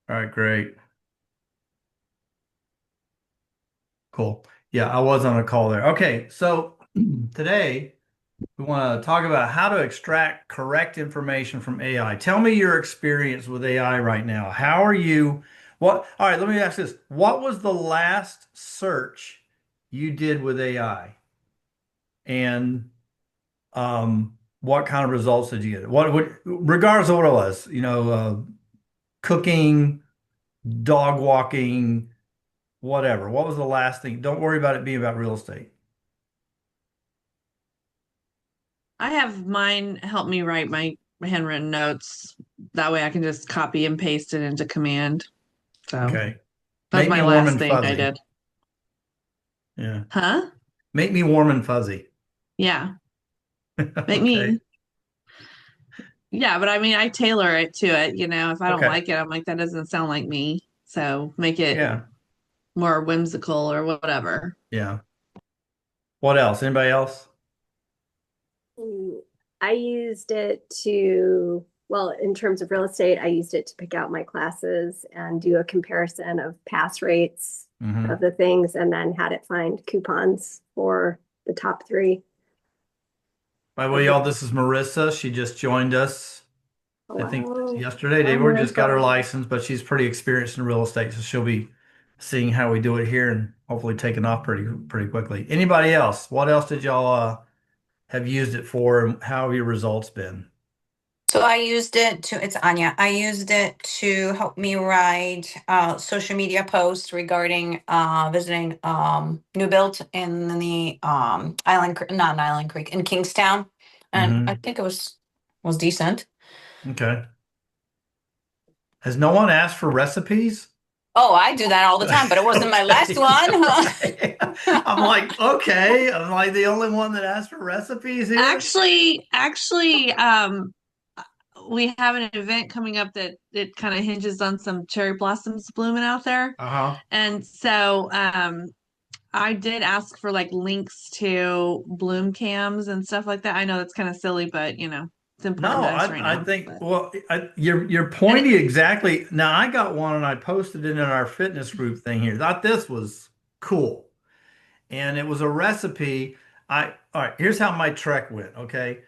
All right, great. Cool. Yeah, I was on a call there. Okay, so today we want to talk about how to extract correct information from AI. Tell me your experience with AI right now. How are you? All right, let me ask this. What was the last search you did with AI? And what kind of results did you get? Regardless of what it was, cooking, dog walking, whatever. What was the last thing? Don't worry about it being about real estate. I have mine help me write my handwritten notes. That way I can just copy and paste it into command. So Okay. that was Make me my warm last and thing I fuzzy. did. Yeah. Huh? Make me warm and fuzzy. Yeah. Make Okay. me. Yeah, but I mean I tailor it to it, if I don't Okay. like it, I'm like that doesn't sound like me. So make it Yeah. more whimsical or whatever. Yeah. What else? Anybody else? Mm, I used it to, well, in terms of real estate, I used it to pick out my classes and do a comparison of pass rates of Hmm. the things and then had it find coupons for the top three By the way, of the. y'all, this is Marissa. She just joined us, I think Hello. yesterday. Hello, David just got her Marissa. license, but she's pretty experienced in real estate, so she'll be seeing how we do it here and hopefully taking off pretty quickly. Anybody else? What else did y'all have used it for, and how have your results been? So I used it to, it's Anya. I used it to help me write social media posts regarding visiting new build in the not in Island Creek, in Kingstowne. And I Hmm. think it was decent. Okay. Has no one asked for recipes? Oh, I do that all the time, but it wasn't my last Okay, right. I'm one. like, okay. I'm like the only one that asked for recipes here. Actually, we have an event coming up that it kind of hinges on some cherry blossoms blooming out there. Uh-huh. And so I did ask for like links to bloom cams and stuff like that. I know that's kind of silly, but it's important No, to us right I now. think But you're and it, pointing exactly. Now I got one and I posted it in our fitness group thing here. Thought this was cool. And it was a recipe. All right, here's how my trek went, okay?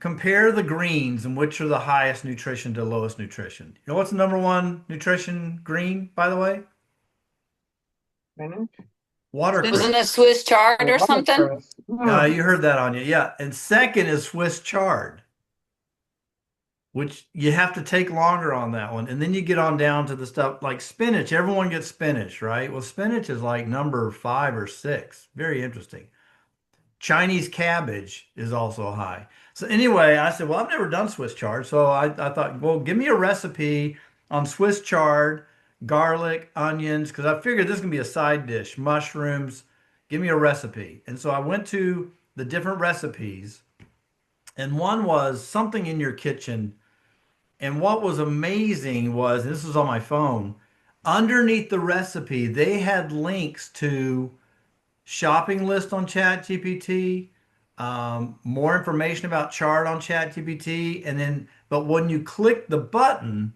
Compare the greens and which are the highest nutrition to lowest nutrition. You know what's the number one nutrition green, by the way? spinach. Wasn't it Watercress. Swiss chard or something? You heard that on you. Yeah. And second is Swiss chard, which you have to take longer on that one. And then you get on down to the stuff like spinach. Everyone gets spinach, right? Well, spinach is like number five or six. Very interesting. Chinese cabbage is also high. So anyway, I said, well, I've never done Swiss chard. So I thought, well, give me a recipe on Swiss chard, garlic, onions, because I figured this is gonna be a side dish, mushrooms. Give me a recipe. And so I went to the different recipes, and one was something in your kitchen. And what was amazing was, and this was on my phone, underneath the recipe, they had links to shopping list on ChatGPT, more information about chart on ChatGPT, and then, but when you click the button,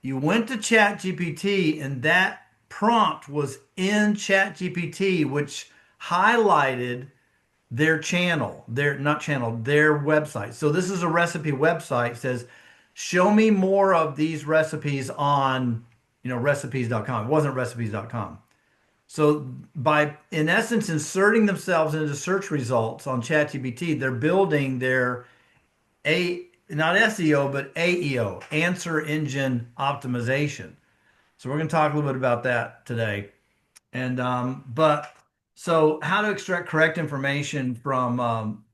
you went to ChatGPT, and that prompt was in ChatGPT, which highlighted their channel, their not channel, their website. So this is a recipe website. It says, show me more of these recipes on, recipes.com. It wasn't recipes.com. So by in essence inserting themselves into search results on ChatGPT, they're building their a not SEO but AEO, answer engine optimization. So we're going to talk a little bit about that today. And but so how to extract correct information from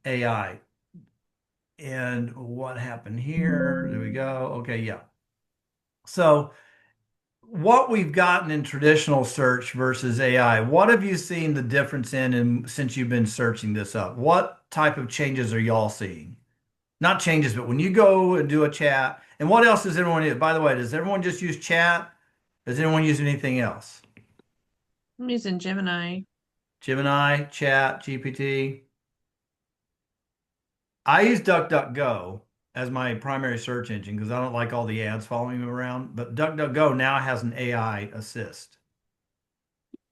AI. And what happened here? There we go. Okay, yeah. So what we've gotten in traditional search versus AI, what have you seen the difference in since you've been searching this up? What type of changes are y'all seeing? Not changes, but when you go and do a chat, and what else does everyone use? By the way, does everyone just use chat? Does anyone use anything else? I'm using Gemini. Gemini, chat, GPT. I use DuckDuckGo. as my primary search engine because I don't like all the ads following me around. But DuckDuckGo now has an AI assist.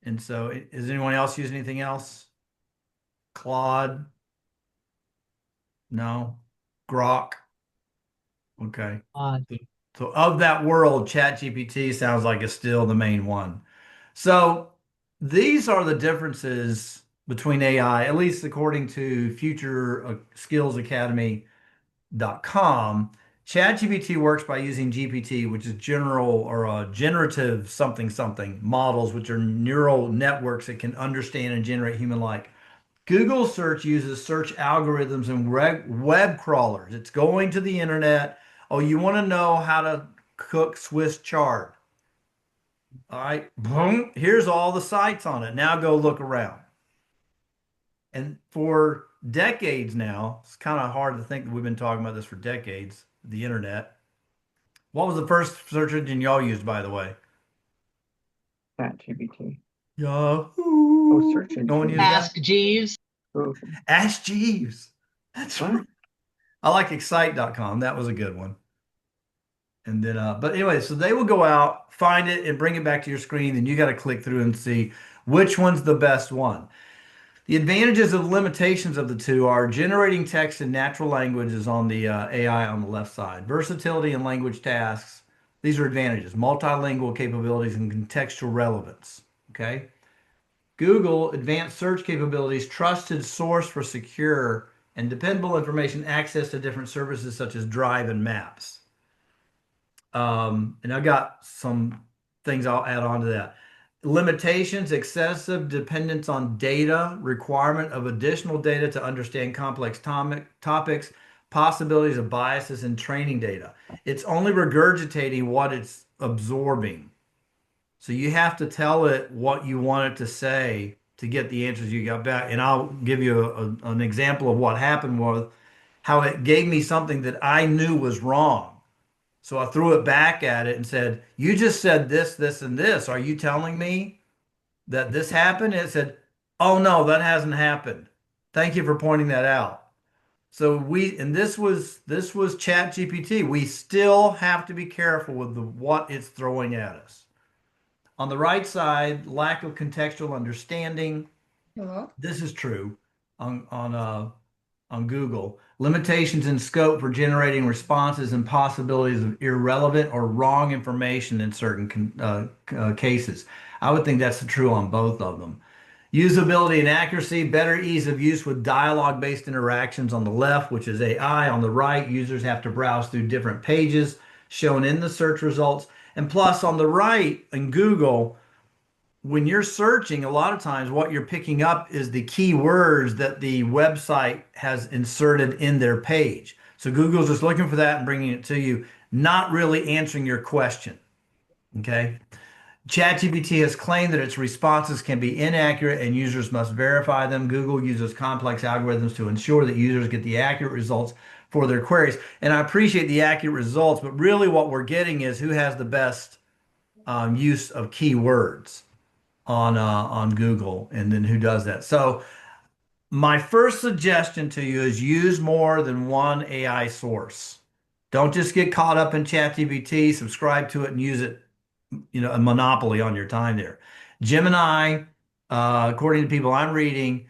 And so, is anyone else using anything else? Claude? No. Grok? Okay. So of that world, ChatGPT sounds like it's still the main one. So these are the differences between AI, at least according to Future Skills Academy.com. ChatGPT works by using GPT, which is general or generative something something models, which are neural networks that can understand and generate human-like. Google search uses search algorithms and web crawlers. It's going to the internet. Oh, you want to know how to cook Swiss chard? All right, boom, here's all the sites on it. Now go look around. And for decades now, it's kind of hard to think that we've been talking about this for decades, the internet. What was the first search engine y'all used, by the way? ChatGPT. Yahoo. Oh, search engine. No one used Ask that? Jeeves. Oh, Ask Jeeves. That's what? right. I like excite.com. That was a good one. And then, but anyway, so they will go out, find it, and bring it back to your screen. Then you got to click through and see which one's the best one. The advantages and limitations of the two are generating text in natural language is on the AI on the left side. Versatility in language tasks. These are advantages. Multilingual capabilities and contextual relevance. Okay. Google, advanced search capabilities, trusted source for secure and dependable information, access to different services such as Drive and Maps. And I got some things I'll add on to that. Limitations, excessive dependence on data, requirement of additional data to understand complex topics, possibilities of biases in training data. It's only regurgitating what it's absorbing. So you have to tell it what you want it to say to get the answers you got back. And I'll give you an example of what happened was how it gave me something that I knew was wrong. So I threw it back at it and said, "You just said this, this, and this. Are you telling me that this happened?" And it said, "Oh no, that hasn't happened. Thank you for pointing that out." So and this was Chat GPT. We still have to be careful with what it's throwing at us. On the right side, lack of contextual understanding. This is true on Google. Limitations in scope for generating responses and possibilities of irrelevant or wrong information in certain cases. I would think that's true on both of them. Usability and accuracy, better ease of use with dialogue-based interactions on the left, which is AI. On the right, users have to browse through different pages shown in the search results. And plus, on the right in Google, when you're searching, a lot of times what you're picking up is the keywords that the website has inserted in their page. So Google's just looking for that and bringing it to you, not really answering your question. Okay. ChatGPT has claimed that its responses can be inaccurate and users must verify them. Google uses complex algorithms to ensure that users get the accurate results for their queries. And I appreciate the accurate results, but really what we're getting is who has the best use of keywords on Google, and then who does that. So my first suggestion to you is use more than one AI source. Don't just get caught up in ChatGPT, subscribe to it and use it, a monopoly on your time there. Gemini, according to people I'm reading,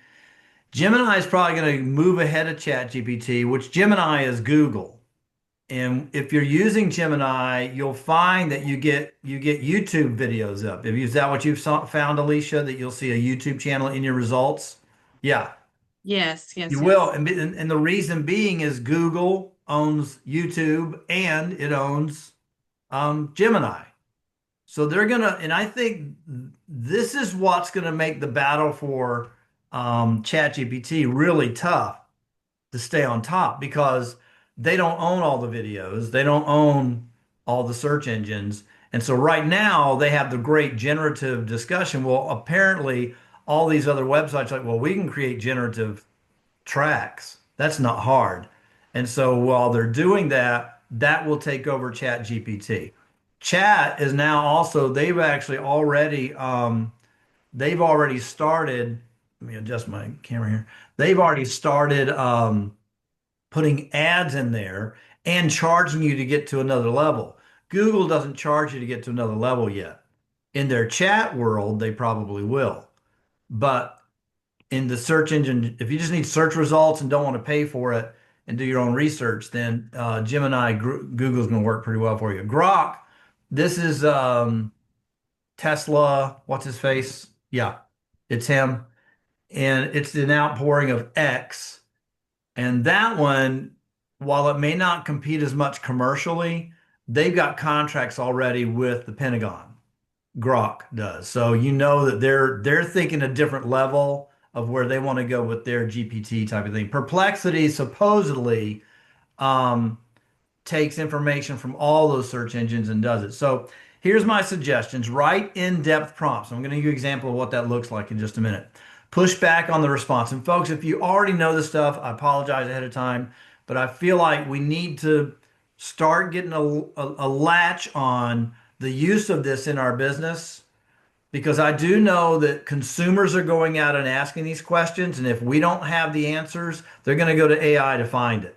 Gemini is probably going to move ahead of ChatGPT, which Gemini is Google. And if you're using Gemini, you'll find that you get YouTube videos up. Is that what you've found, Alicia, that you'll see a YouTube channel in your results? Yeah, Yes, you yes. will. And the reason being is Google owns YouTube and it owns Gemini. So they're gonna, and I think this is what's gonna make the battle for ChatGPT really tough to stay on top because they don't own all the videos, they don't own all the search engines. And so right now they have the great generative discussion. Well, apparently all these other websites are like, well, we can create generative tracks. That's not hard. And so while they're doing that, that will take over Chat GPT. Chat is now also, they've already started, let me adjust my camera here. They've already started putting ads in there and charging you to get to another level. Google doesn't charge you to get to another level yet. In their chat world, they probably will. But in the search engine, if you just need search results and don't want to pay for it and do your own research, then Gemini, Google's going to work pretty well for you. Grok, this is Tesla, what's his face? Yeah, it's him. And it's an outpouring of X. And that one, while it may not compete as much commercially, they've got contracts already with the Pentagon. Grok does. So you know that they're thinking a different level of where they want to go with their GPT type of thing. Perplexity supposedly um, takes information from all those search engines and does it. So here's my suggestions. Write in-depth prompts. I'm going to give you an example of what that looks like in just a minute. Push back on the response. And folks, if you already know this stuff, I apologize ahead of time, but I feel like we need to start getting a latch on the use of this in our business, because I do know that consumers are going out and asking these questions. And if we don't have the answers, they're going to go to AI to find it.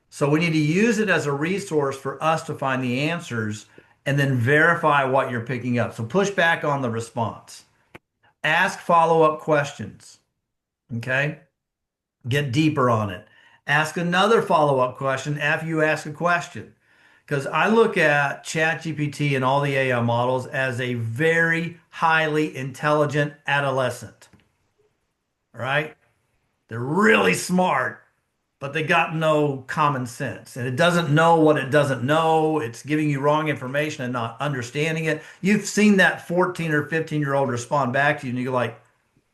So we need to use it as a resource for us to find the answers and then verify what you're picking up. So push back on the response. Ask follow-up questions. Okay? Get deeper on it. Ask another follow-up question after you ask a question. Because I look at ChatGPT and all the AI models as a very highly intelligent adolescent. All right? They're really smart, but they got no common sense. And it doesn't know what it doesn't know. It's giving you wrong information and not understanding it. You've seen that 14 or 15-year-old respond back to you, and you're like,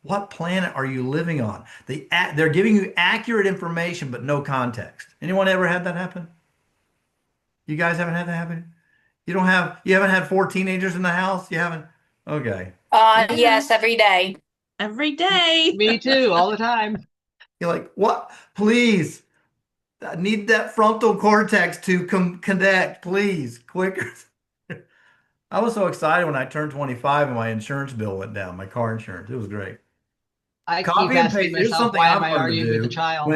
what planet are you living on? They're giving you accurate information, but no context. Anyone ever had that happen? You guys haven't had that happen? You haven't had four teenagers in the house? You haven't? Okay. Yes, every day. Every day. Me too, all the time. You're like, what? Please. I need that frontal cortex to connect, please, quicker. I was so excited when I turned 25 and my insurance bill went down, my car insurance. It was great. I keep Copy and asking paste. Here's myself, something why I've am I learned to arguing with the do. child?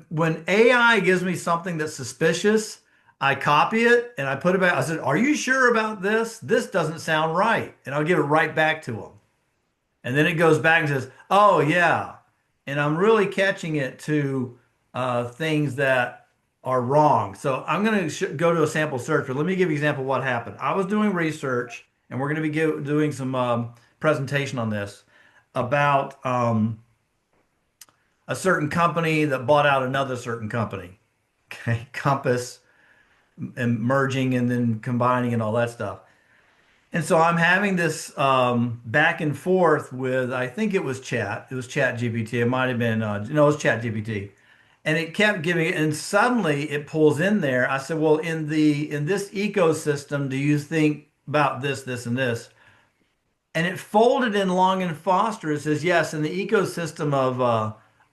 When AI gives me something that's suspicious, I copy it and I put it back. I said, "Are you sure about this? This doesn't sound right." And I'll give it right back to them. And then it goes back and says, "Oh yeah." And I'm really catching it to things that are wrong. So I'm going to go to a sample search, but let me give you an example of what happened. I was doing research, and we're going to be doing some presentation on this about a certain company that bought out another certain company. Okay, Compass and merging and then combining and all that stuff. And so I'm having this back and forth with, I think it was Chat. It was Chat GPT. It might have been, no, it was Chat GPT. And it kept giving, and suddenly it pulls in there. I said, well, in this ecosystem, do you think about this, this, and this? And it folded in Long and Foster. It says, yes, in the ecosystem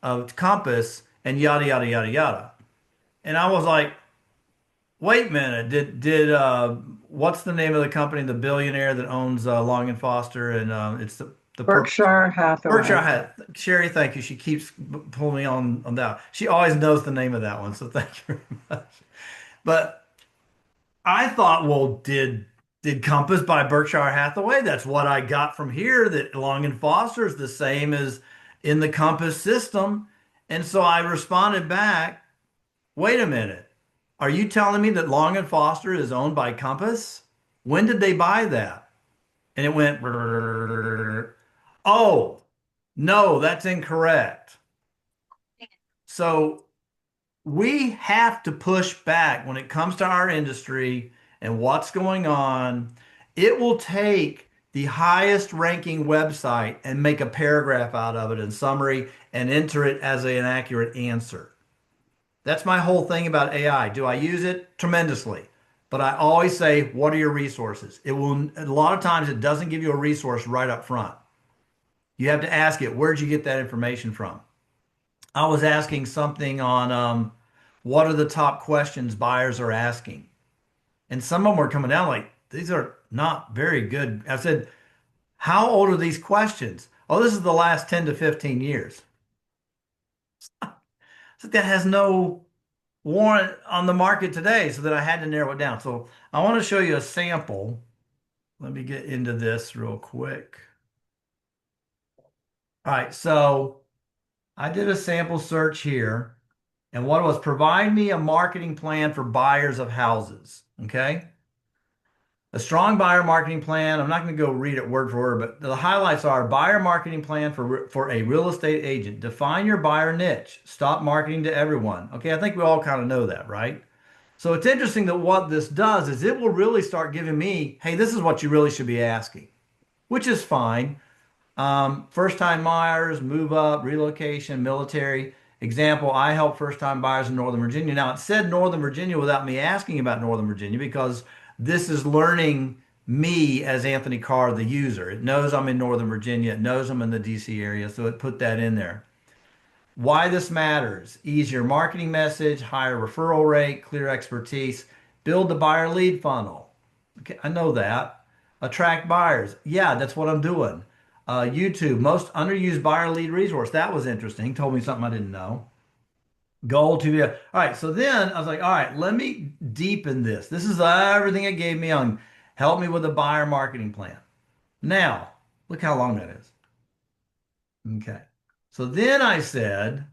of Compass and yada, yada, yada, yada. And I was like, wait a minute, did what's the name of the company, the billionaire that owns Long and Foster, and it's the Berkshire Hathaway. Berkshire Hathaway. Sherry, thank you. She keeps pulling me on that. She always knows the name of that one, so thank you very much. But I thought, well, did Compass buy Berkshire Hathaway? That's what I got from here, that Long and Foster is the same as in the Compass system. And so I responded back, wait a minute. Are you telling me that Long and Foster is owned by Compass? When did they buy that? And it went, oh, no, that's incorrect. So we have to push back when it comes to our industry and what's going on. It will take the highest ranking website and make a paragraph out of it in summary and enter it as an accurate answer. That's my whole thing about AI. Do I use it? Tremendously. But I always say, what are your resources? It will, a lot of times it doesn't give you a resource right up front. You have to ask it, where'd you get that information from? I was asking something on what are the top questions buyers are asking? And some of them were coming down like, these are not very good. I said, how old are these questions? Oh, this is the last 10 to 15 years. So that has no warrant on the market today, so that I had to narrow it down. So I want to show you a sample. Let me get into this real quick. All right, so I did a sample search here, and what it was, provide me a marketing plan for buyers of houses. Okay. A strong buyer marketing plan. I'm not going to go read it word for word, but the highlights are buyer marketing plan for a real estate agent. Define your buyer niche. Stop marketing to everyone. Okay, I think we all kind of know that, right? So it's interesting that what this does is it will really start giving me, hey, this is what you really should be asking, which is fine. First time buyers, move up, relocation, military. Example, I help first time buyers in Northern Virginia. Now, it said Northern Virginia without me asking about Northern Virginia because this is learning me as Anthony Carr, the user. It knows I'm in Northern Virginia. It knows I'm in the DC area. So it put that in there. Why this matters: easier marketing message, higher referral rate, clear expertise, build the buyer lead funnel. Okay, I know that. Attract buyers. Yeah, that's what I'm doing. YouTube, most underused buyer lead resource. That was interesting. Told me something I didn't know. Goal to be. All right, so then I was like, all right, let me deepen this. This is everything it gave me on help me with a buyer marketing plan. Now, look how long that is. Okay. So then I said,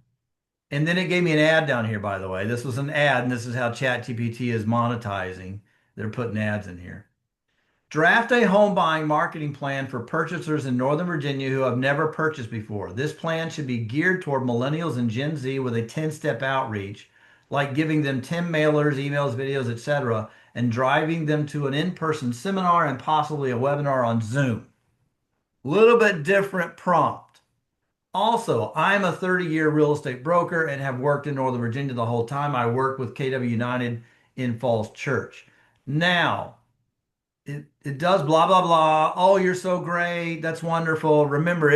and then it gave me an ad down here, by the way. This was an ad, and this is how ChatGPT is monetizing. They're putting ads in here. Draft a home buying marketing plan for purchasers in Northern Virginia who have never purchased before. This plan should be geared toward millennials and Gen Z with a 10-step outreach, like giving them 10 mailers, emails, videos, etc., and driving them to an in-person seminar and possibly a webinar on Zoom. Little bit different prompt. Also, I'm a 30-year real estate broker and have worked in Northern Virginia the whole time. I worked with KW United in Falls Church. Now, it does blah blah blah. Oh, you're so great. That's wonderful. Remember,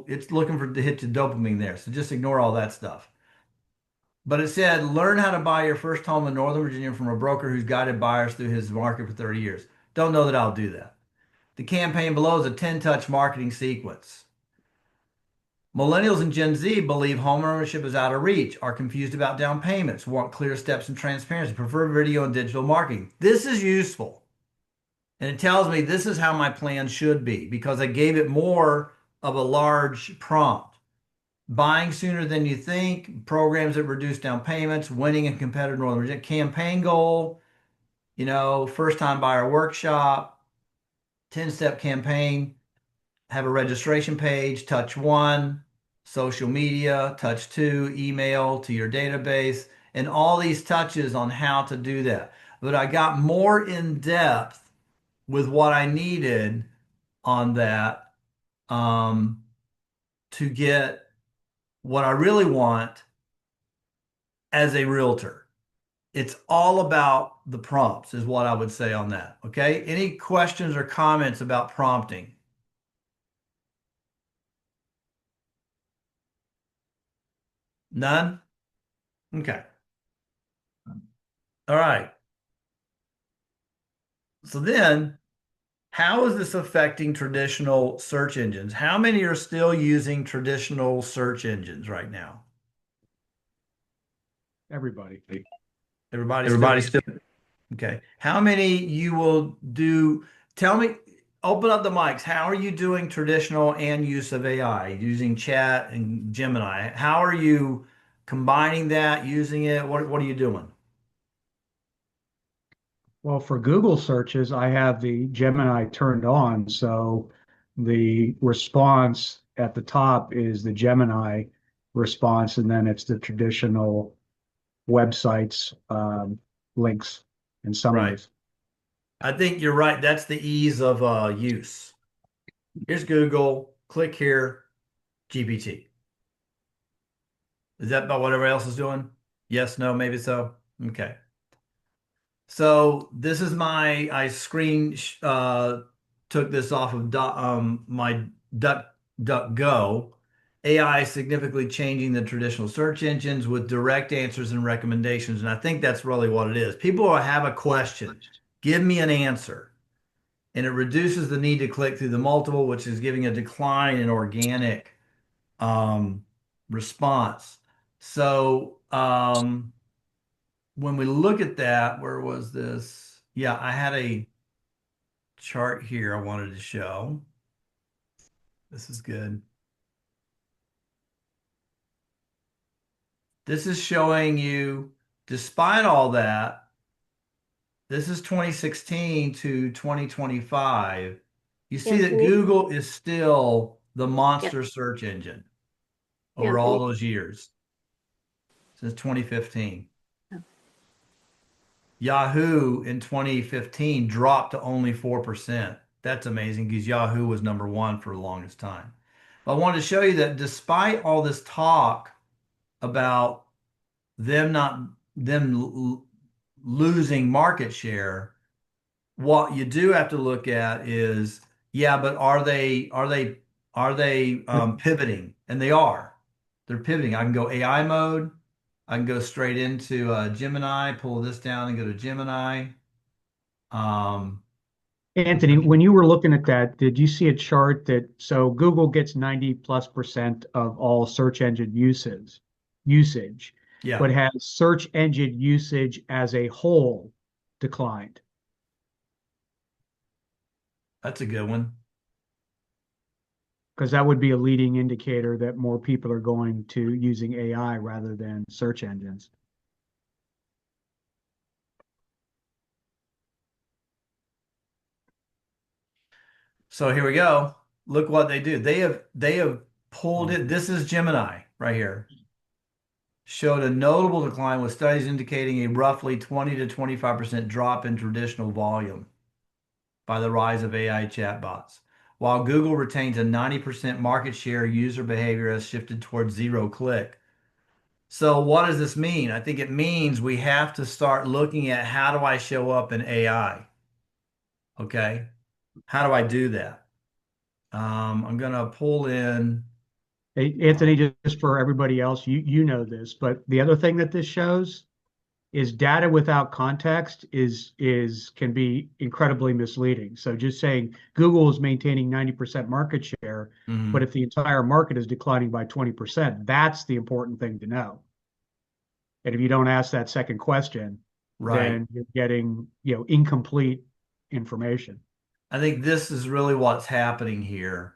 it's looking for to hit the dopamine there. So just ignore all that stuff. But it said, learn how to buy your first home in Northern Virginia from a broker who's guided buyers through his market for 30 years. Don't know that I'll do that. The campaign below is a 10-touch marketing sequence. Millennials and Gen Z believe home ownership is out of reach, are confused about down payments, want clear steps and transparency, prefer video and digital marketing. This is useful. And it tells me this is how my plan should be because I gave it more of a large prompt. Buying sooner than you think, programs that reduce down payments, winning in competitive Northern Virginia, campaign goal, first time buyer workshop, 10-step campaign, have a registration page, touch one, social media, touch two, email to your database, and all these touches on how to do that. But I got more in depth with what I needed on that to get what I really want as a realtor. It's all about the prompts, is what I would say on that. Okay. Any questions or comments about prompting? None? Okay. All right. So then, how is this affecting traditional search engines? How many are still using traditional search engines right now? Everybody. Everybody's still. Okay. How many you will do? Tell me, open up the mics. How are you doing traditional and use of AI, using chat and Gemini? How are you combining that, using it? What are you doing? Well, for Google searches, I have the Gemini turned on. So the response at the top is the Gemini response, and then it's the traditional websites, links, and Right. summaries. I think you're right. That's the ease of use. Here's Google. Click here. GPT. Is that about what everybody else is doing? Yes, no, maybe so. Okay. So this is I took this off of my DuckDuckGo. AI is significantly changing the traditional search engines with direct answers and recommendations. And I think that's really what it is. People will have a question, give me an answer. And it reduces the need to click through the multiple, which is giving a decline in organic response. So when we look at that, where was this? Yeah, I had a chart here I wanted to show. This is good. This is showing you, despite all that, this is 2016 to 2025. You see that Anthony, Google is still the yeah, monster search engine over all Anthony. those years since 2015. Oh. Yahoo in 2015 dropped to only 4%. That's amazing because Yahoo was number one for the longest time. But I wanted to show you that despite all this talk about them not them losing market share, what you do have to look at is, yeah, but are they pivoting? And they are. They're pivoting. I can go AI mode. I can go straight into Gemini, pull this down and go to Gemini. Um, Anthony, when you were looking at that, did you see a chart that so Google gets 90+% of all search engine usage, yeah, but has search engine usage as a whole declined? that's a good one. Because that would be a leading indicator that more people are going to using AI rather than search engines. So here we go. Look what they do. They have pulled it. This is Gemini right here. Showed a notable decline with studies indicating a roughly 20 to 25% drop in traditional volume by the rise of AI chatbots. While Google retains a 90% market share, user behavior has shifted towards zero click. So what does this mean? I think it means we have to start looking at how do I show up in AI? Okay. How do I do that? I'm going to pull in. Hey, Anthony, just for everybody else, you know this, but the other thing that this shows is data without context is can be incredibly misleading. So just saying Google is maintaining 90% market share, but if the entire market is declining by 20%, that's the important thing to know. And if you don't ask that second question, Right. then you're getting, incomplete information. I think this is really what's happening here.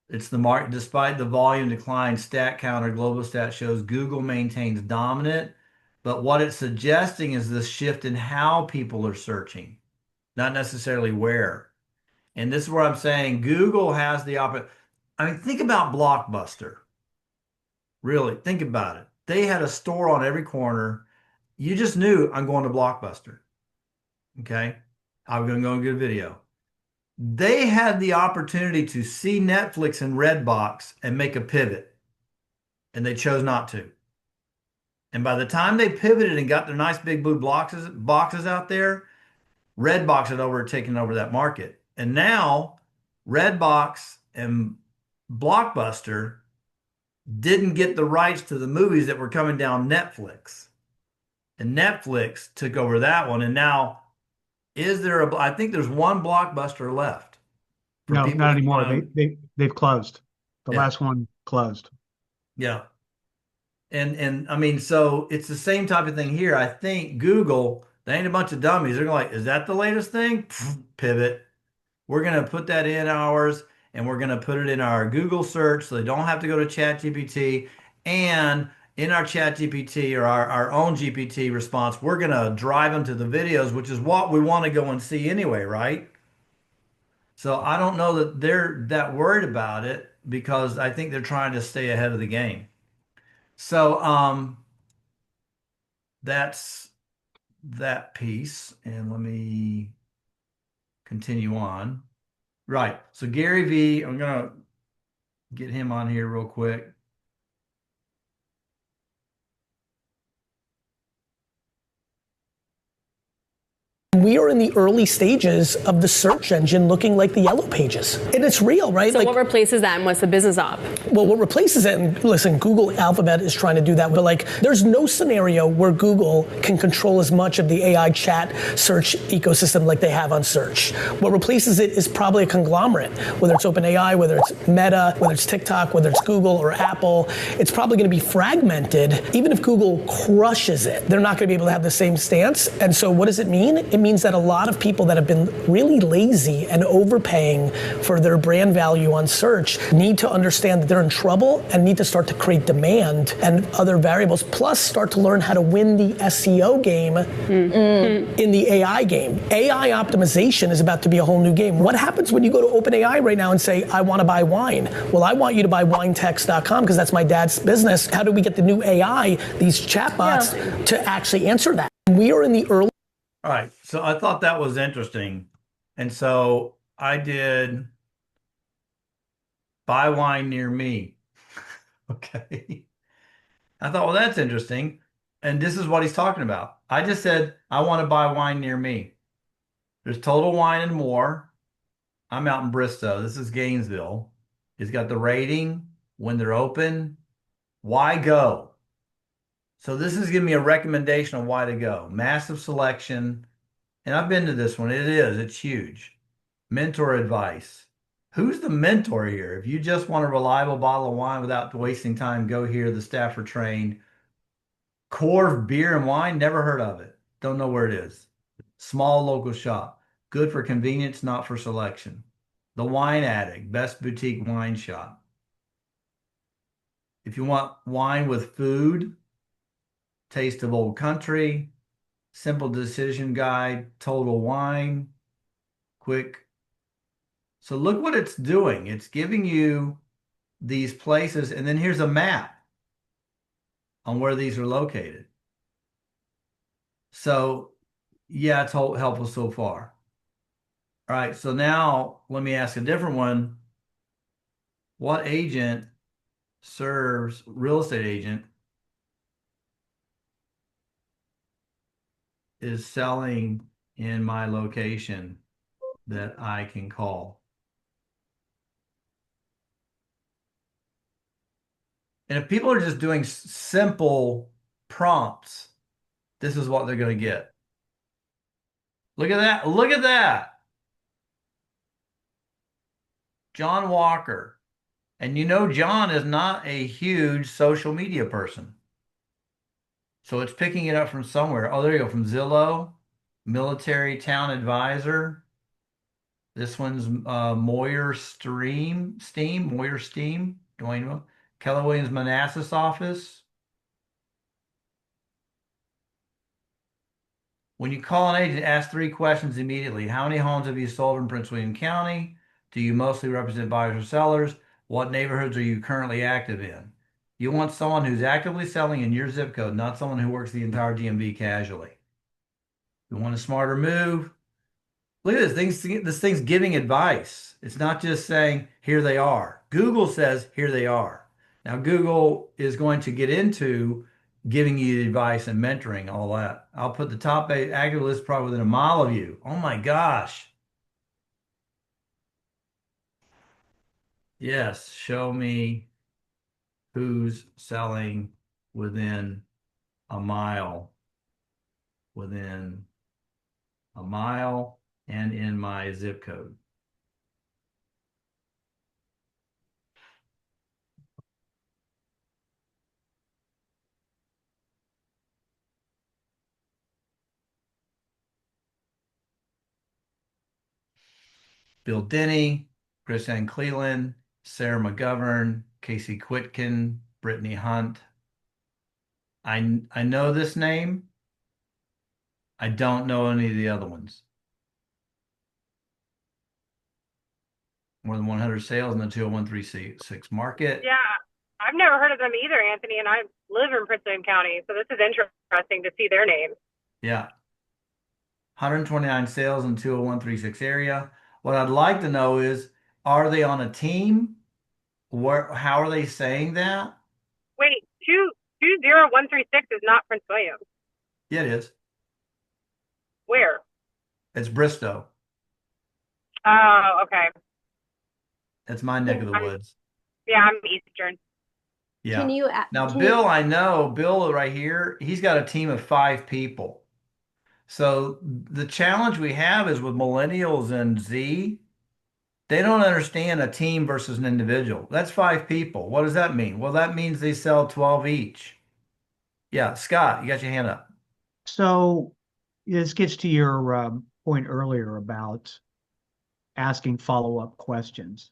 It's the market, despite the volume decline, stat counter, global stat shows Google maintains dominant, but what it's suggesting is this shift in how people are searching, not necessarily where. And this is where I'm saying Google has the opportunity. I mean, think about Blockbuster. Really, think about it. They had a store on every corner. You just knew I'm going to Blockbuster. Okay. I'm going to go and get a video. They had the opportunity to see Netflix and Redbox and make a pivot, and they chose not to. And by the time they pivoted and got their nice big blue boxes out there, Redbox had taken over that market. And now Redbox and Blockbuster didn't get the rights to the movies that were coming down Netflix. And Netflix took over that one. And now, I think there's one Blockbuster left for No, people not that anymore. want to. They've closed. The Yeah. last one closed. Yeah. And I mean, so it's the same type of thing here. I think Google, they ain't a bunch of dummies. They're like, is that the latest thing? Pfft, pivot. We're going to put that in ours and we're going to put it in our Google search so they don't have to go to ChatGPT. And in our ChatGPT or our own GPT response, we're going to drive them to the videos, which is what we want to go and see anyway, right? So I don't know that they're that worried about it because I think they're trying to stay ahead of the game. So that's that piece. And let me continue on. Right. So Gary V, I'm gonna get him on here real quick. we are in the early stages of the search engine looking like the Yellow Pages. And it's real, right? So what replaces that and what's the business op? Well, what replaces it, and listen, Google Alphabet is trying to do that, but like there's no scenario where Google can control as much of the AI chat search ecosystem like they have on search. What replaces it is probably a conglomerate, whether it's OpenAI, whether it's Meta, whether it's TikTok, whether it's Google or Apple. It's probably going to be fragmented. Even if Google crushes it, they're not going to be able to have the same stance. And so what does it mean? It means that a lot of people that have been really lazy and overpaying for their brand value on search need to understand that they're in trouble and need to start to create demand and other variables, plus start to learn how to win the SEO game in the AI game. AI optimization is about to be a whole new game. What happens when you go to OpenAI right now and say, I want to buy wine? Well, I want you to buy winetext.com because that's my dad's business. How do we get the new AI, these chatbots, to actually answer that? We are in the early. All right. So I thought that was interesting. And so I did buy wine near me. Okay. I thought, well, that's interesting. And this is what he's talking about. I just said, I want to buy wine near me. There's Total Wine and More. I'm out in Bristow. This is Gainesville. It's got the rating, when they're open, why go? So this is giving me a recommendation on why to go. Massive selection. And I've been to this one. It's huge. Mentor advice. Who's the mentor here? If you just want a reliable bottle of wine without wasting time, go here. The staff are trained. Core Beer and Wine, never heard of it. Don't know where it is. Small local shop. Good for convenience, not for selection. The Wine Addict, best boutique wine shop. If you want wine with food, Taste of Old Country, Simple Decision Guide, Total Wine, Quick. So look what it's doing. It's giving you these places, and then here's a map on where these are located. So yeah, it's helpful so far. All right, so now let me ask a different one. What agent serves, real estate agent, is selling in my location that I can call? And if people are just doing simple prompts, this is what they're going to get. Look at that. Look at that. John Walker. And you know, John is not a huge social media person. So it's picking it up from somewhere. Oh, there you go. From Zillow, Military Town Advisor. This one's Moyer Steam, Dwayne, Keller Williams Manassas office. When you call an agent, ask 3 questions immediately. How many homes have you sold in Prince William County? Do you mostly represent buyers or sellers? What neighborhoods are you currently active in? You want someone who's actively selling in your zip code, not someone who works the entire DMV casually. You want a smarter move? Look at this. This thing's giving advice. It's not just saying, here they are. Google says, here they are. Now, Google is going to get into giving you advice and mentoring, all that. I'll put the top 8 active list probably within a mile of you. Oh my gosh. Yes, show me who's selling within a mile. Within a mile and in my zip code. Bill Denny, Chris Ann Cleland, Sarah McGovern, Casey Quitkin, Brittany Hunt. I know this name. I don't know any of the other ones. More than 100 sales in the 20136 market. Yeah, I've never heard of them either, Anthony, and I live in Prince William County, so this is interesting to see their names. Yeah. 129 sales in 20136 area. What I'd like to know is, are they on a team? How are they saying that? Wait, 20136 is not Prince William. Yeah, it is. Where? It's Bristow. Oh, okay. That's my neck of the I'm, woods. yeah, I'm Eastern. Yeah. Can you Now, can you Bill, I know Bill right here, he's got a team of 5 people. So the challenge we have is with millennials and Z, they don't understand a team versus an individual. That's 5 people. What does that mean? Well, that means they sell 12 each. Yeah, Scott, you got your hand up. So this gets to your point earlier about asking follow-up questions.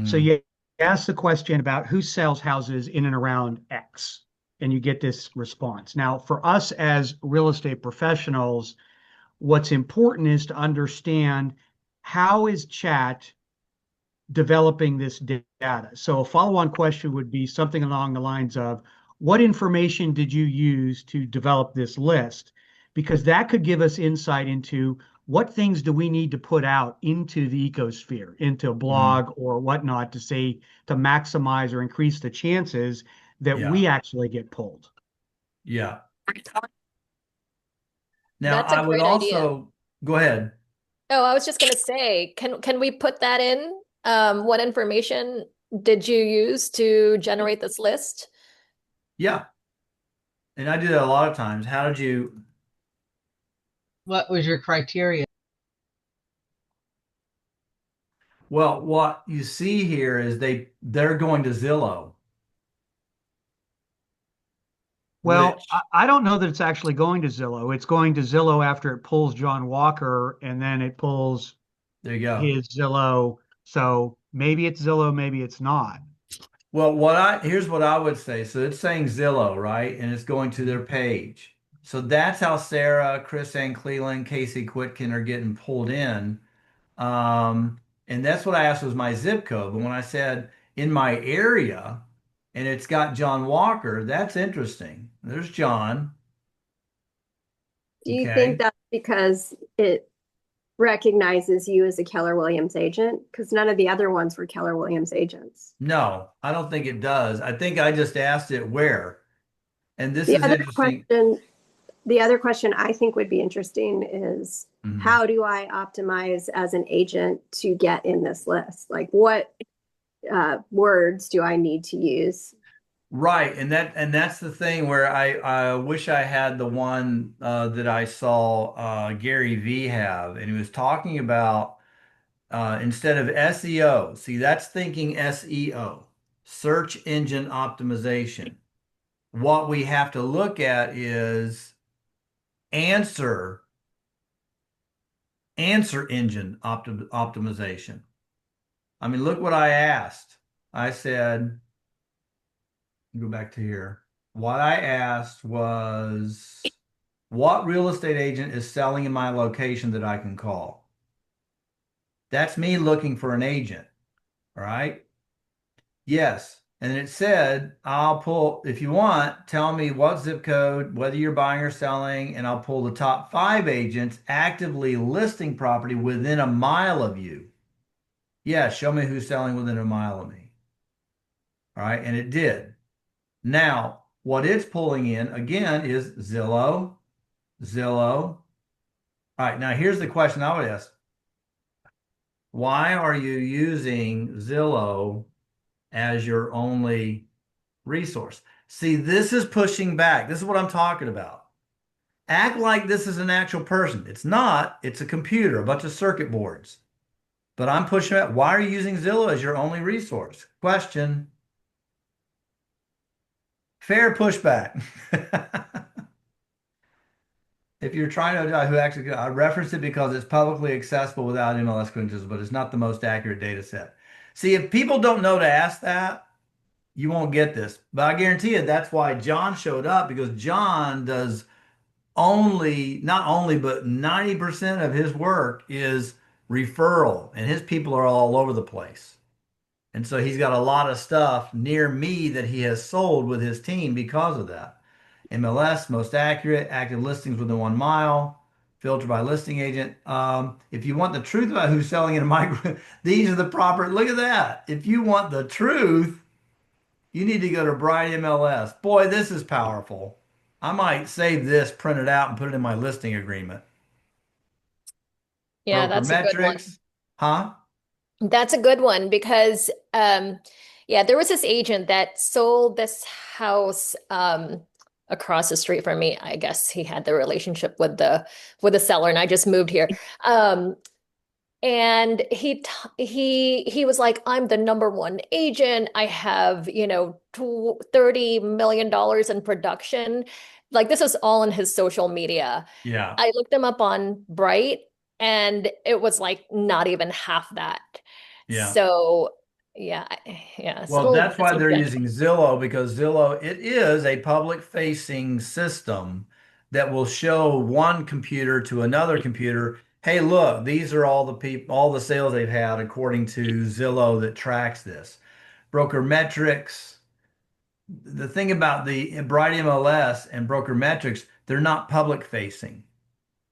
So Mhm. you ask the question about who sells houses in and around X, and you get this response. Now, for us as real estate professionals, what's important is to understand how is chat developing this data. So a follow-on question would be something along the lines of, what information did you use to develop this list? Because that could give us insight into what things do we need to put out into the ecosphere, into a Mhm. blog or whatnot to say to maximize or increase the chances that Yeah. we actually get pulled. Yeah. Now, That's a I would great idea. also go ahead. Oh, I was just gonna say, can we put that in? What information did you use to generate this list? Yeah. And I do that a lot of times. How did you, What was your criteria? well, what you see here is they're going to Zillow, Well, which I don't know that it's actually going to Zillow. It's going to Zillow after it pulls John Walker and then it pulls there you go. his Zillow. So maybe it's Zillow, maybe it's not. Well, here's what I would say. So it's saying Zillow, right? And it's going to their page. So that's how Sarah, Chris Ann Cleland, Casey Quitkin are getting pulled in. And that's what I asked was my zip code. But when I said in my area and it's got John Walker, that's interesting. There's John. do you think Okay. that's because it recognizes you as a Keller Williams agent? Because none of the other ones were Keller Williams agents. No, I don't think it does. I think I just asked it where. And this The is other interesting. question, the other question I think would be interesting is Mhm. how do I optimize as an agent to get in this list? Like what words do I need to use? Right, and that's the thing where I wish I had the one that I saw Gary V have, and he was talking about instead of SEO. See, that's thinking SEO, search engine optimization. What we have to look at is answer answer engine optimization. I mean, look what I asked. I said, go back to here. What I asked was, what real estate agent is selling in my location that I can call? That's me looking for an agent, all right? Yes. And it said, I'll pull, if you want, tell me what zip code, whether you're buying or selling, and I'll pull the top 5 agents actively listing property within a mile of you. Yeah, show me who's selling within a mile of me. All right. And it did. Now, what it's pulling in again is Zillow, Zillow. All right. Now, here's the question I would ask. Why are you using Zillow as your only resource? See, this is pushing back. This is what I'm talking about. Act like this is an actual person. It's not. It's a computer, a bunch of circuit boards. But I'm pushing back. Why are you using Zillow as your only resource? Question. Fair pushback. If you're trying to, who actually, I reference it because it's publicly accessible without MLS credentials, but it's not the most accurate data set. See, if people don't know to ask that, you won't get this. But I guarantee you that's why John showed up, because John does not only, but 90% of his work is referral, and his people are all over the place. And so he's got a lot of stuff near me that he has sold with his team because of that. MLS, most accurate, active listings within 1 mile, filter by listing agent. If you want the truth about who's selling in a micro, these are the proper, look at that. If you want the truth, you need to go to Bright MLS. Boy, this is powerful. I might save this, print it out, and put it in my listing agreement. Yeah, Broker that's a good one. metrics, huh? That's a good one because yeah, there was this agent that sold this house across the street from me. I guess he had the relationship with the seller and I just moved here. And he was like, I'm the number one agent. I have, $30 million in production. Like this is all in his social media. Yeah. I looked him up on Bright and it was like not even half that. Yeah. So yeah, yeah. Well, So that's that's why what they're you have to using Zillow, because Zillow, it is a public facing system that will show one computer to another computer. Hey, look, these are all the people, all the sales they've had according to Zillow that tracks this. Broker metrics. The thing about the Bright MLS and broker metrics, they're not public facing.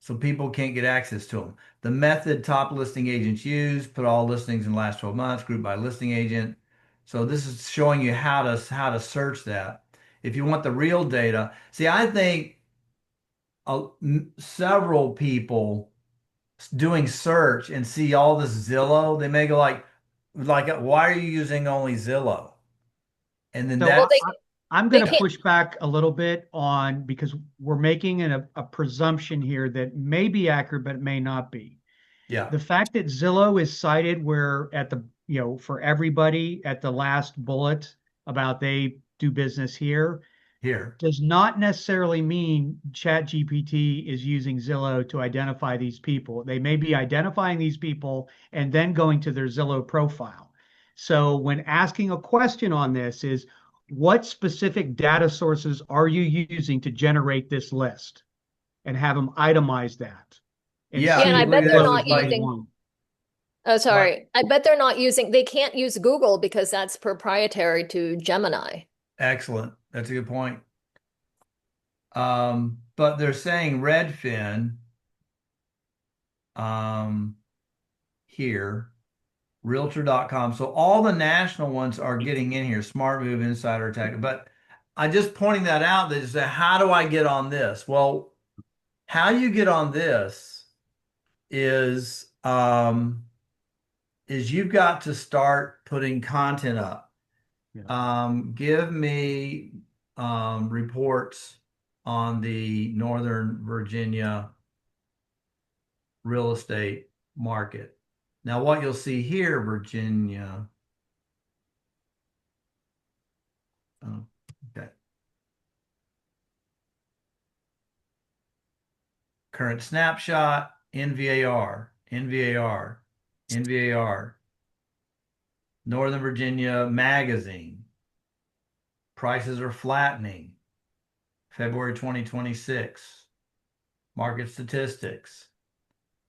So people can't get access to them. The method top listing agents use, put all listings in the last 12 months, group by listing agent. So this is showing you how to search that. If you want the real data, see, I think several people doing search and see all this Zillow, they may go like, why are you using only Zillow? And then So Well, that's I'm they going to can't. push back a little bit on because we're making a presumption here that may be accurate, but it may not be. yeah, The fact that Zillow is cited where at the, for everybody at the last bullet about they do business here here. does not necessarily mean ChatGPT is using Zillow to identify these people. They may be identifying these people and then going to their Zillow profile. So when asking a question on this is, what specific data sources are you using to generate this list? And have them itemize that and Yeah, Yeah, and see I if look bet at they're this Zillow not is is like using using. one. Oh, what sorry. I bet they're not using. They can't use Google because that's proprietary to Gemini. excellent. That's a good point. But they're saying Redfin um, here, Realtor.com. So all the national ones are getting in here, Smart Move, Insider Tech. But I just pointing that out that is how do I get on this? Well, how you get on this is you've got to start putting content up. Give me reports on the Northern Virginia real estate market. Now, what you'll see here, Virginia. Oh, okay. Current snapshot, NVAR, NVAR, NVAR. Northern Virginia magazine. Prices are flattening. February 2026. Market statistics.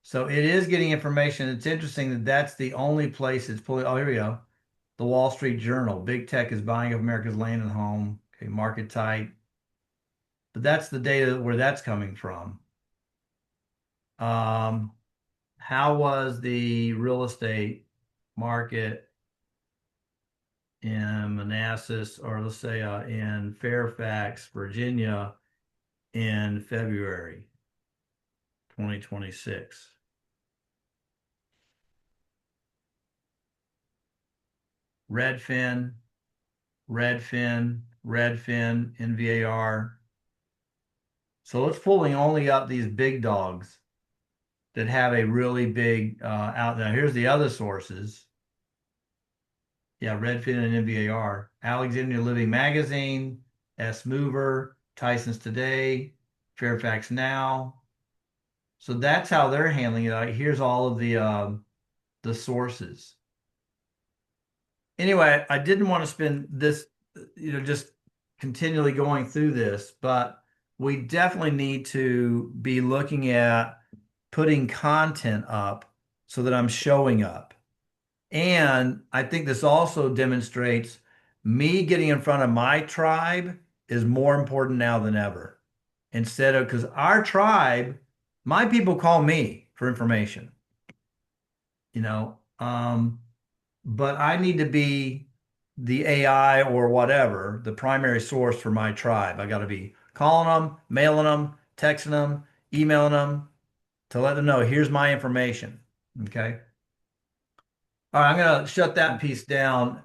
So it is getting information. It's interesting that that's the only place it's pulling. Oh, here we go. The Wall Street Journal. Big tech is buying of America's land and home. Okay, market type. But that's the data where that's coming from. How was the real estate market in Manassas, or let's say in Fairfax, Virginia, in February 2026? Redfin, Redfin, Redfin, NVAR. So it's pulling only up these big dogs that have a really big out. Now here's the other sources. Yeah, Redfin and NVAR. Alexandria Living Magazine, S Mover, Tyson's Today, Fairfax Now. So that's how they're handling it. Here's all of the sources. Anyway, I didn't want to spend this, just continually going through this, but we definitely need to be looking at putting content up so that I'm showing up. And I think this also demonstrates me getting in front of my tribe is more important now than ever. Instead of, because our tribe, my people call me for information, you know, but I need to be the AI or whatever, the primary source for my tribe. I got to be calling them, mailing them, texting them, emailing them, to let them know, here's my information. Okay. All right, I'm going to shut that piece down.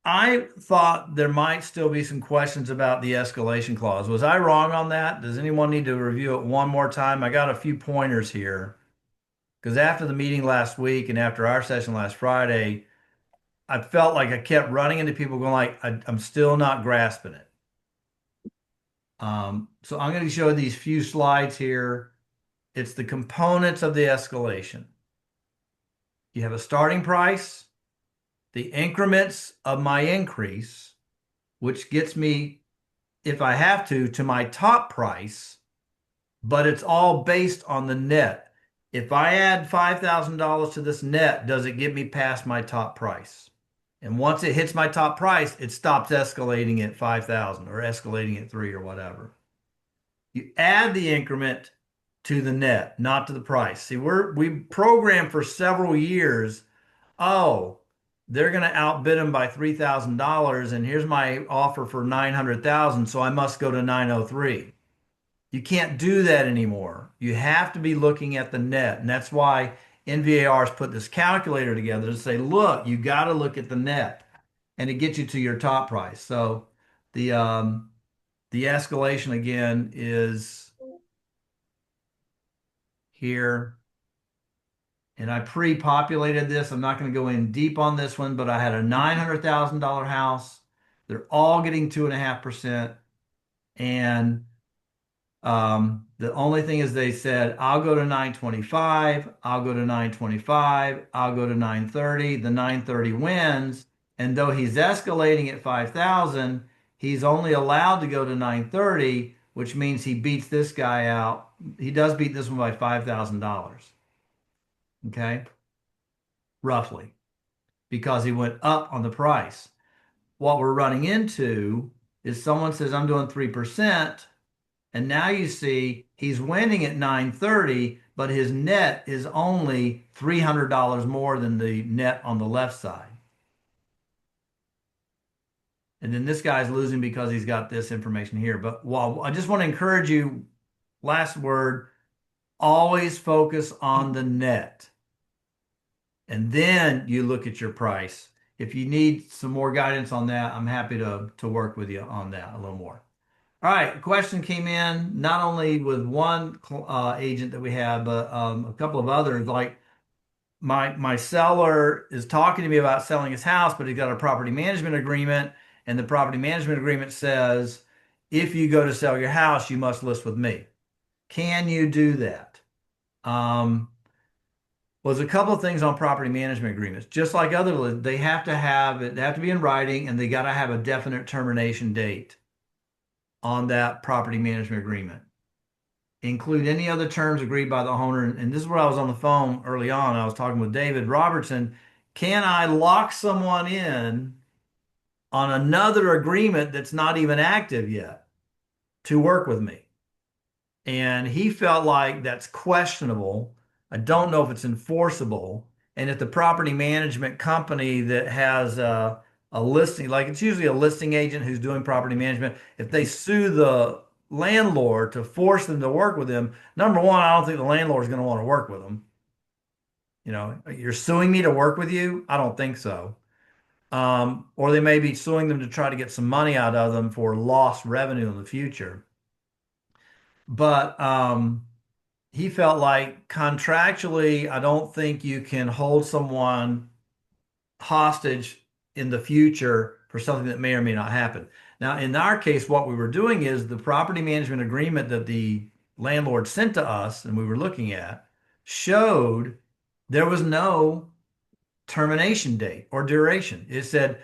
I thought there might still be some questions about the escalation clause. Was I wrong on that? Does anyone need to review it one more time? I got a few pointers here because after the meeting last week and after our session last Friday, I felt like I kept running into people going like, I'm still not grasping it. So I'm going to show these few slides here. It's the components of the escalation. You have a starting price, the increments of my increase, which gets me, if I have to my top price, but it's all based on the net. If I add $5,000 to this net, does it get me past my top price? And once it hits my top price, it stops escalating at 5,000 or escalating at 3 or whatever. You add the increment to the net, not to the price. See, we programmed for several years. Oh, they're going to outbid them by $3,000, and here's my offer for 900,000, so I must go to 903. You can't do that anymore. You have to be looking at the net, and that's why NVAR has put this calculator together to say, look, you got to look at the net, and it gets you to your top price. So the escalation again is here. And I pre-populated this. I'm not going to go in deep on this one, but I had a $900,000 house. They're all getting 2.5%. And the only thing is they said, I'll go to 925, I'll go to 925, I'll go to 930. The 930 wins. And though he's escalating at 5,000, he's only allowed to go to 930, which means he beats this guy out. He does beat this one by $5,000. Okay, roughly, because he went up on the price. What we're running into is someone says, I'm doing 3%. And now you see he's winning at 930, but his net is only $300 more than the net on the left side. And then this guy's losing because he's got this information here. But while I just want to encourage you, last word, always focus on the net. And then you look at your price. If you need some more guidance on that, I'm happy to work with you on that a little more. All right, a question came in not only with one agent that we have, but a couple of others. Like my seller is talking to me about selling his house, but he's got a property management agreement, and the property management agreement says, if you go to sell your house, you must list with me. Can you do that? Was a couple of things on property management agreements. Just like other, they have to have it, they have to be in writing, and they got to have a definite termination date on that property management agreement. Include any other terms agreed by the owner. And this is where I was on the phone early on. I was talking with David Robertson. Can I lock someone in on another agreement that's not even active yet to work with me? And he felt like that's questionable. I don't know if it's enforceable. And if the property management company that has a listing, like it's usually a listing agent who's doing property management, if they sue the landlord to force them to work with them, number one, I don't think the landlord is going to want to work with them. You know, you're suing me to work with you? I don't think so. Or they may be suing them to try to get some money out of them for lost revenue in the future. But he felt like contractually, I don't think you can hold someone hostage in the future for something that may or may not happen. Now, in our case, what we were doing is the property management agreement that the landlord sent to us and we were looking at showed there was no termination date or duration. It said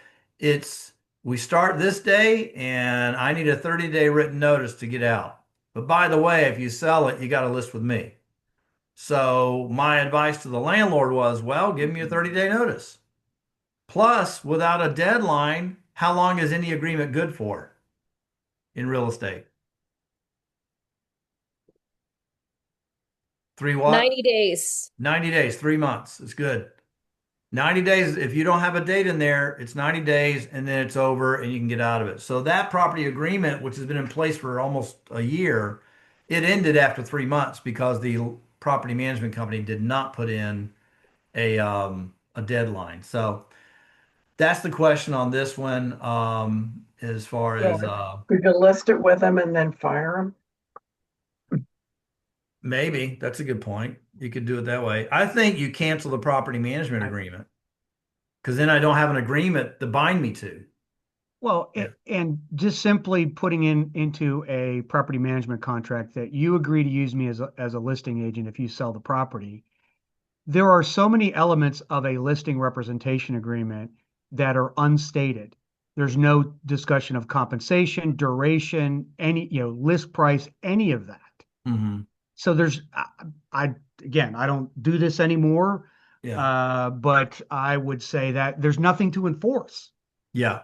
we start this day and I need a 30-day written notice to get out. But by the way, if you sell it, you got to list with me. So my advice to the landlord was, well, give me a 30-day notice. Plus, without a deadline, how long is any agreement good for in real estate? 3 what? 90 days. 90 days, 3 months. It's good. 90 days, if you don't have a date in there, it's 90 days and then it's over and you can get out of it. So that property agreement, which has been in place for almost a year, it ended after 3 months because the property management company did not put in a deadline. So that's the question on this one. As far as Could you list it with them and then fire them? maybe that's a good point. You could do it that way. I think you cancel the property management agreement because then I don't have an agreement to bind me to. Well, Yeah. and just simply putting into a property management contract that you agree to use me as a listing agent if you sell the property. There are so many elements of a listing representation agreement that are unstated. There's no discussion of compensation, duration, any, list price, any of that. Mm-hmm. So I don't do this anymore. Yeah. But I would say that there's nothing to enforce. Yeah.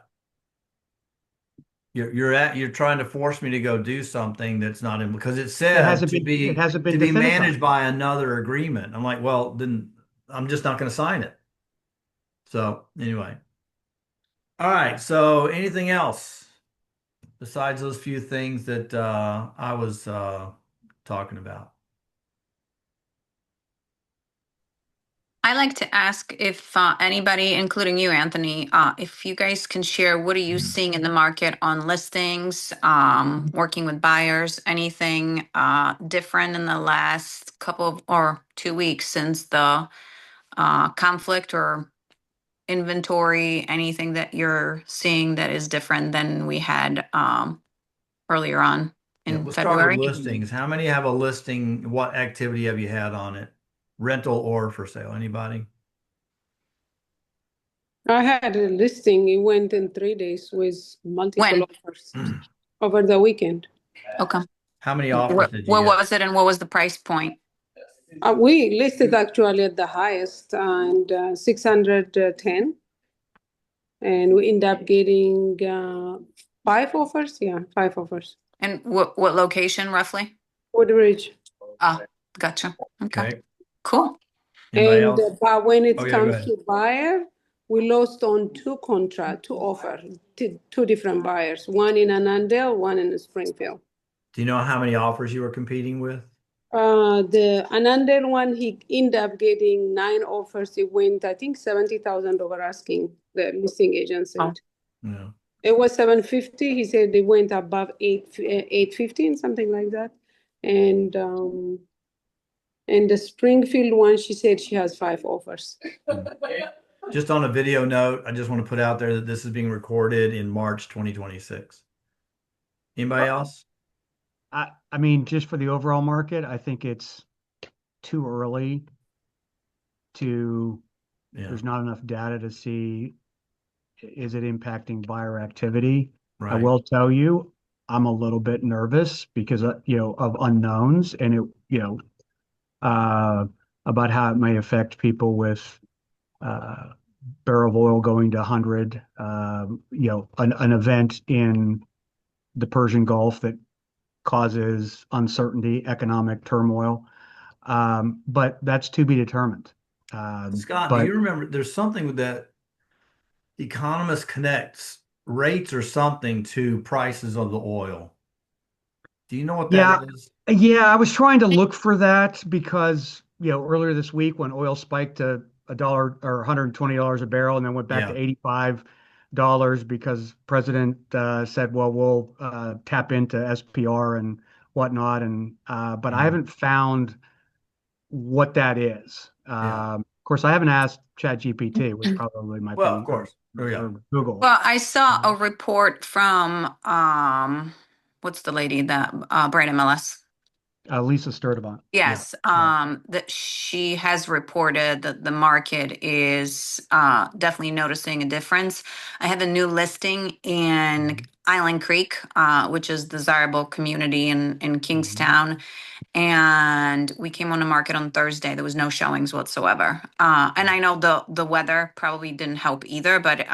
You're trying to force me to go do something that's not in because it said it hasn't been to be definitized. managed by another agreement. I'm like, well, then I'm just not going to sign it. So anyway. All right. So anything else besides those few things that I was talking about? I like to ask if anybody, including you, Anthony, if you guys can share what are you seeing in the market on listings, working with buyers, anything different in the last couple of or 2 weeks since the conflict or inventory, anything that you're seeing that is different than we had earlier on Yeah, in we'll start with February? listings. How many have a listing? What activity have you had on it? Rental or for sale? Anybody? I had a listing. It went in 3 days with multiple When? offers over the weekend. Okay. How many offers did you What get? was it and what was the price point? We listed actually at the highest and 610, and we end up getting 5 offers. Yeah, 5 offers. And what location roughly? Woodbridge. Ah, gotcha. Okay. Okay. Cool. Anybody And else? but when it Oh, yeah, go comes ahead. to buyer, we lost on 2 offers, 2 different buyers, one in Annandale, one in Springfield. Do you know how many offers you were competing with? The Annandale one, he ended up getting 9 offers. It went, I think, 70,000 over asking, the listing agent said. Oh. No. It was 750. He said they went above 815, something like that. And the Springfield one, she said she has 5 offers. Just on a video note, I just want to put out there that this is being recorded in March 2026. Anybody else? I mean, just for the overall market, I think it's too early to, there's not enough data to see, is it impacting buyer activity? I Right. will tell you, I'm a little bit nervous because, of unknowns and about how it may affect people with, barrel of oil going to 100, an event in the Persian Gulf that causes uncertainty, economic turmoil. But that's to be determined. Scott, do you remember there's something with that Economist connects rates or something to prices of the oil? Do you know what that is? Yeah, I was trying to look for that because, earlier this week when oil spiked to $1 or $120 a barrel and then went back to $85 because President said, well, we'll tap into SPR and whatnot. And but I haven't found what that is. Of course, I haven't asked ChatGPT, which probably might be, of course. or Google. Well, I saw a report from what's the lady that Bright MLS? Lisa Sturdivant. Yes, that she has reported that the market is definitely noticing a difference. I have a new listing in Island Creek, which is desirable community in Kingstowne. And we came on the market on Thursday. There was no showings whatsoever. And I know the weather probably didn't help either, but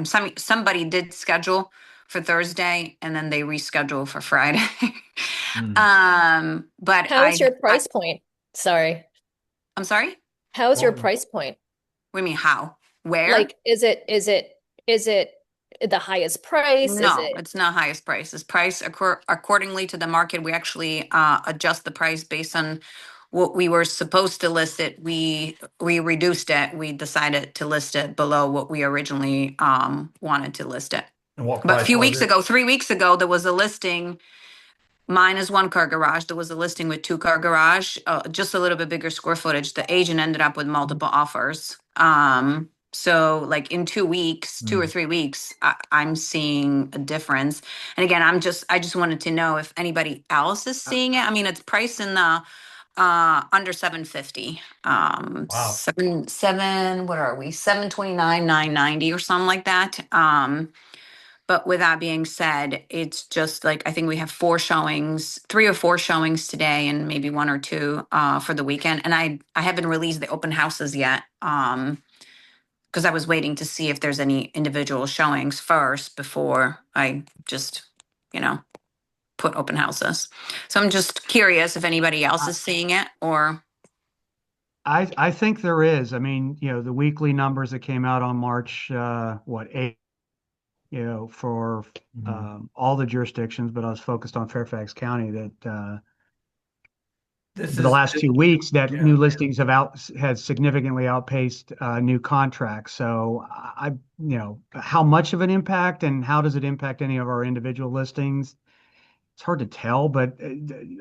somebody did schedule for Thursday and then they rescheduled for Friday. But How's your price point? Sorry. I'm sorry? How's your price point? What do you mean how? Where? Like, is it the highest price? No, Is it it's not highest price. It's price accordingly to the market. We actually adjust the price based on what we were supposed to list it, we reduced it. We decided to list it below what we originally wanted to list it. And what But a price few was weeks it? ago, 3 weeks ago, there was a listing. Mine is 1 car garage. There was a listing with 2 car garage, just a little bit bigger square footage. The agent ended up with multiple offers. So like in 2 weeks, 2 or 3 weeks, I'm seeing a difference. And again, I just wanted to know if anybody else is seeing it. I mean, it's priced in the under 750. Wow. What are we? 729, 990 or something like that. But with that being said, it's just like I think we have 4 showings, 3 or 4 showings today, and maybe 1 or 2 for the weekend. And I haven't released the open houses yet because I was waiting to see if there's any individual showings first before I just, you know, put open houses. So I'm just curious if anybody else is seeing it or. I think there is. I mean, the weekly numbers that came out on March, 8th, for all the jurisdictions, but I was focused on Fairfax County that for the last 2 weeks that new listings had significantly outpaced new contracts. So how much of an impact and how does it impact any of our individual listings? It's hard to tell, but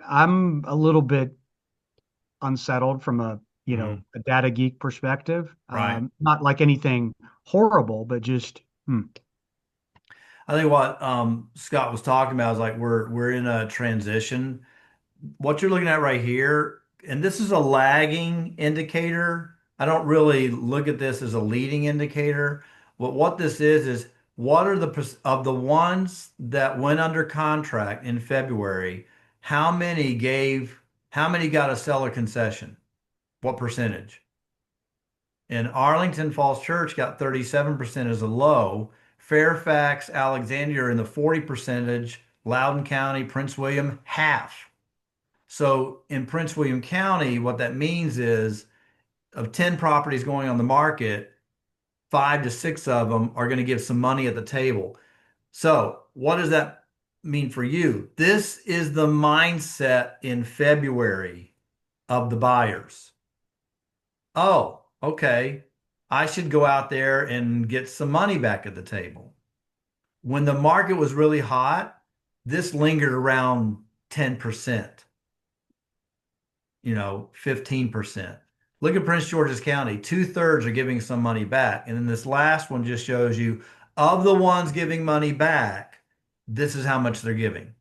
I'm a little bit unsettled from a data geek perspective. Right. Not like anything horrible, but just. I think what Scott was talking about is like we're in a transition. What you're looking at right here, and this is a lagging indicator. I don't really look at this as a leading indicator. What this is what are of the ones that went under contract in February, how many got a seller concession? What percentage? And Arlington Falls Church got 37% as a low. Fairfax, Alexandria are in the 40 percentage. Loudoun County, Prince William, half. So in Prince William County, what that means is of 10 properties going on the market, 5 to 6 of them are going to give some money at the table. So what does that mean for you? This is the mindset in February of the buyers. Oh, okay, I should go out there and get some money back at the table. When the market was really hot, this lingered around 10%, 15%. Look at Prince George's County, 2/3 are giving some money back. And then this last one just shows you of the ones giving money back, this is how much they're giving.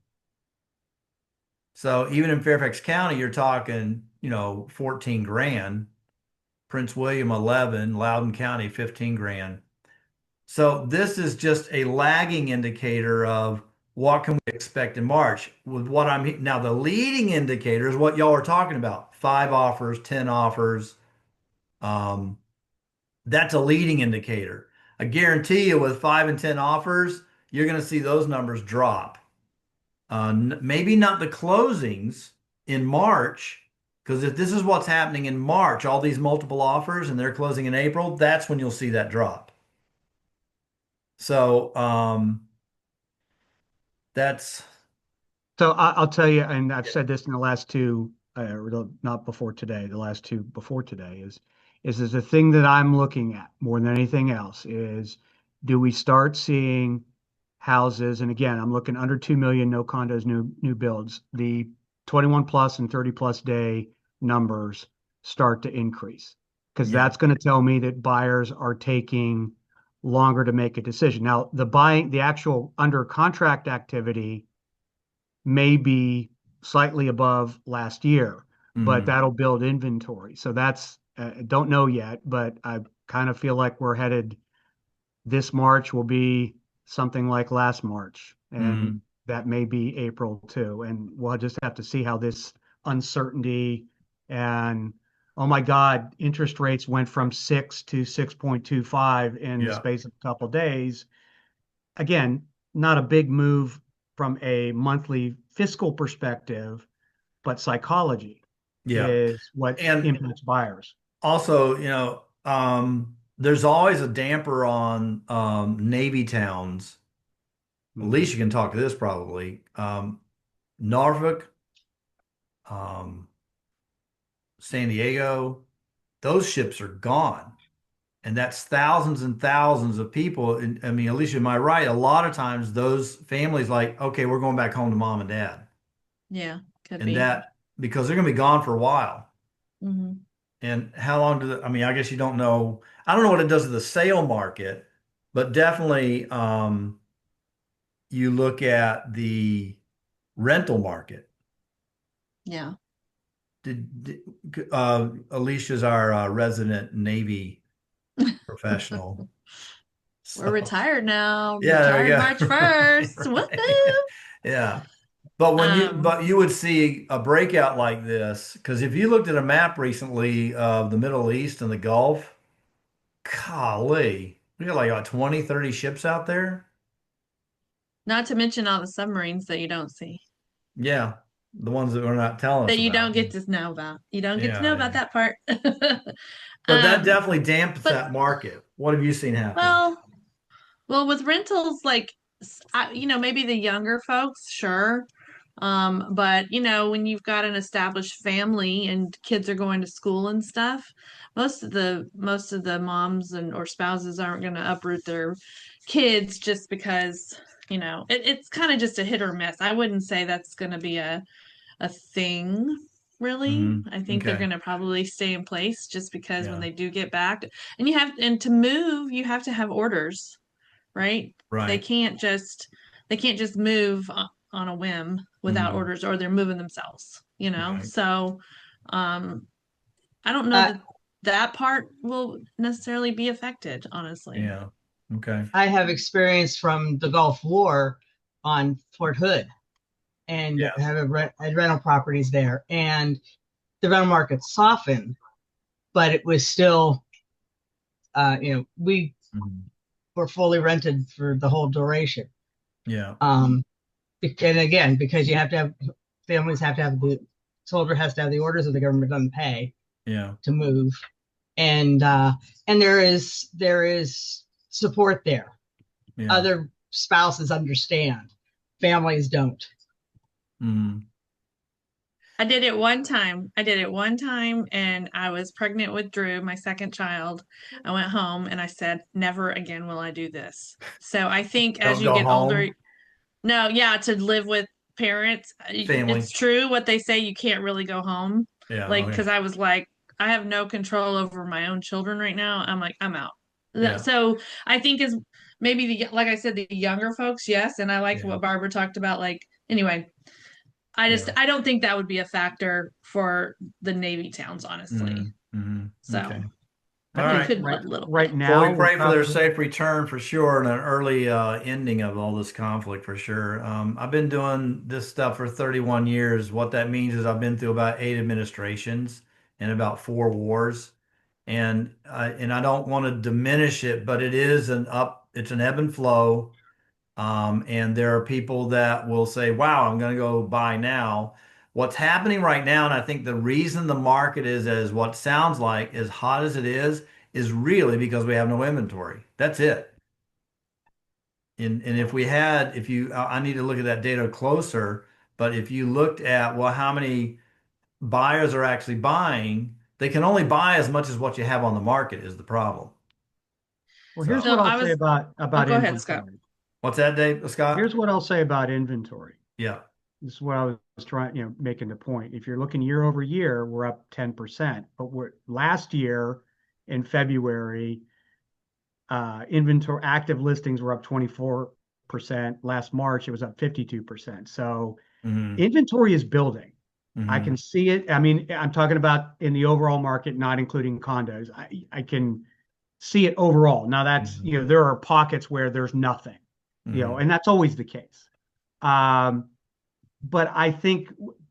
So even in Fairfax County, you're talking, 14 grand. Prince William 11, Loudoun County 15 grand. So this is just a lagging indicator of what can we expect in March. With what now the leading indicator is what y'all are talking about. 5 offers, 10 offers. That's a leading indicator. I guarantee you with 5 and 10 offers, you're going to see those numbers drop. Maybe not the closings in March, because if this is what's happening in March, all these multiple offers and they're closing in April, that's when you'll see that drop. So that's. So I'll tell you, and I've said this in the last 2, not before today, the last 2 before today is the thing that I'm looking at more than anything else is, do we start seeing houses? And again, I'm looking under 2 million, no condos, new builds. The 21 plus and 30 plus day numbers start to increase because that's going to tell me that buyers are taking longer to make a decision. Now, the actual under contract activity may be slightly above last year, but that'll build inventory. So that's, don't know yet, but I kind of feel like we're headed, this March will be something like last March. And that may be April too. And we'll just have to see how this uncertainty and, oh my God, interest rates went from 6 to 6.25 in the space of a couple of days. Again, not a big move from a monthly fiscal perspective, but psychology is what impacts buyers. Also, there's always a damper on Navy towns. Alicia can talk to this probably. Norfolk, San Diego, those ships are gone. And that's thousands and thousands of people. And I mean, Alicia, am I right? A lot of times those families like, okay, we're going back home to mom and dad. Yeah, could And be. that because they're going to be gone for a while. Mhm. And how long I mean, I guess you don't know. I don't know what it does to the sale market, but definitely you look at the rental market. Yeah. Alicia's our resident Navy professional. We're So, retired now. yeah, there we Retired go. March Right, 1st. right. Woohoo! Yeah. But but you would see a breakout like this, because if you looked at a map recently of the Middle East and the Gulf, golly, we got like what, 20, 30 ships out there. Not to mention all the submarines that you don't see, Yeah. The ones that we're not telling us that you don't about. get to know about. You don't get to know Yeah, about yeah. that part. But that Um, definitely dampens but that market. What have you seen happen? well, with rentals, like, maybe the younger folks, sure. But when you've got an established family and kids are going to school and stuff, most of the moms and or spouses aren't going to uproot their kids just because, it's kind of just a hit or miss. I wouldn't say that's going to be a thing, really. I think they're Okay. going to probably stay in place just because when Yeah. they do get back, and to move, you have to have orders, right? They Right. can't just move on a whim without Mhm. orders, or they're moving themselves, Right. So, I don't know that part will necessarily be affected, honestly. Yeah. Okay. I have experience from the Gulf War on Fort Hood, and Yeah. had rental properties there, and the rental market softened, but it was still, we Mhm. were fully rented for the whole duration. Yeah. And again, because families have to have the soldier has to have the orders, or the government doesn't pay Yeah. to move, and there is support there. Yeah. Other spouses understand, families don't. Mhm. I did it one time and I was pregnant with Drew, my second child. I went home and I said, never again will I do this. So I think as Don't you go get older, home. no, yeah, to live with parents, Family. it's true what they say, you can't really go home. Yeah. Like, Okay. because I was like, I have no control over my own children right now. I'm like, I'm out. Yeah. So I think is maybe like I said, the younger folks, yes. And I liked Yeah. what Barbara talked about. Like, anyway, Yeah. I don't think that would be a factor for the Navy towns, honestly. So Okay. I All think right. could a little Right bit. now, Well, we we're pray for their probably safe return for sure and an early ending of all this conflict for sure. I've been doing this stuff for 31 years. What that means is I've been through about 8 administrations and about 4 wars. And I don't want to diminish it, but it's an ebb and flow. And there are people that will say, wow, I'm going to go buy now. What's happening right now, and I think the reason the market is as what sounds like as hot as it is really because we have no inventory. That's it. And I need to look at that data closer, but if you looked at, well, how many buyers are actually buying, they can only buy as much as what you have on the market is the problem. Well, here's So, what I'll say about Oh, go ahead, Scott. inventory. what's that, Dave, Scott? Here's what I'll say about inventory. Yeah. This is what I was trying, making the point. If you're looking year over year, we're up 10%. But last year in February, inventory active listings were up 24%. Last March, it was up 52%. So inventory is building. I can see it. I mean, I'm talking about in the overall market, not including condos. I can see it overall. Now that's, there are pockets where there's nothing, and that's always the case. But I think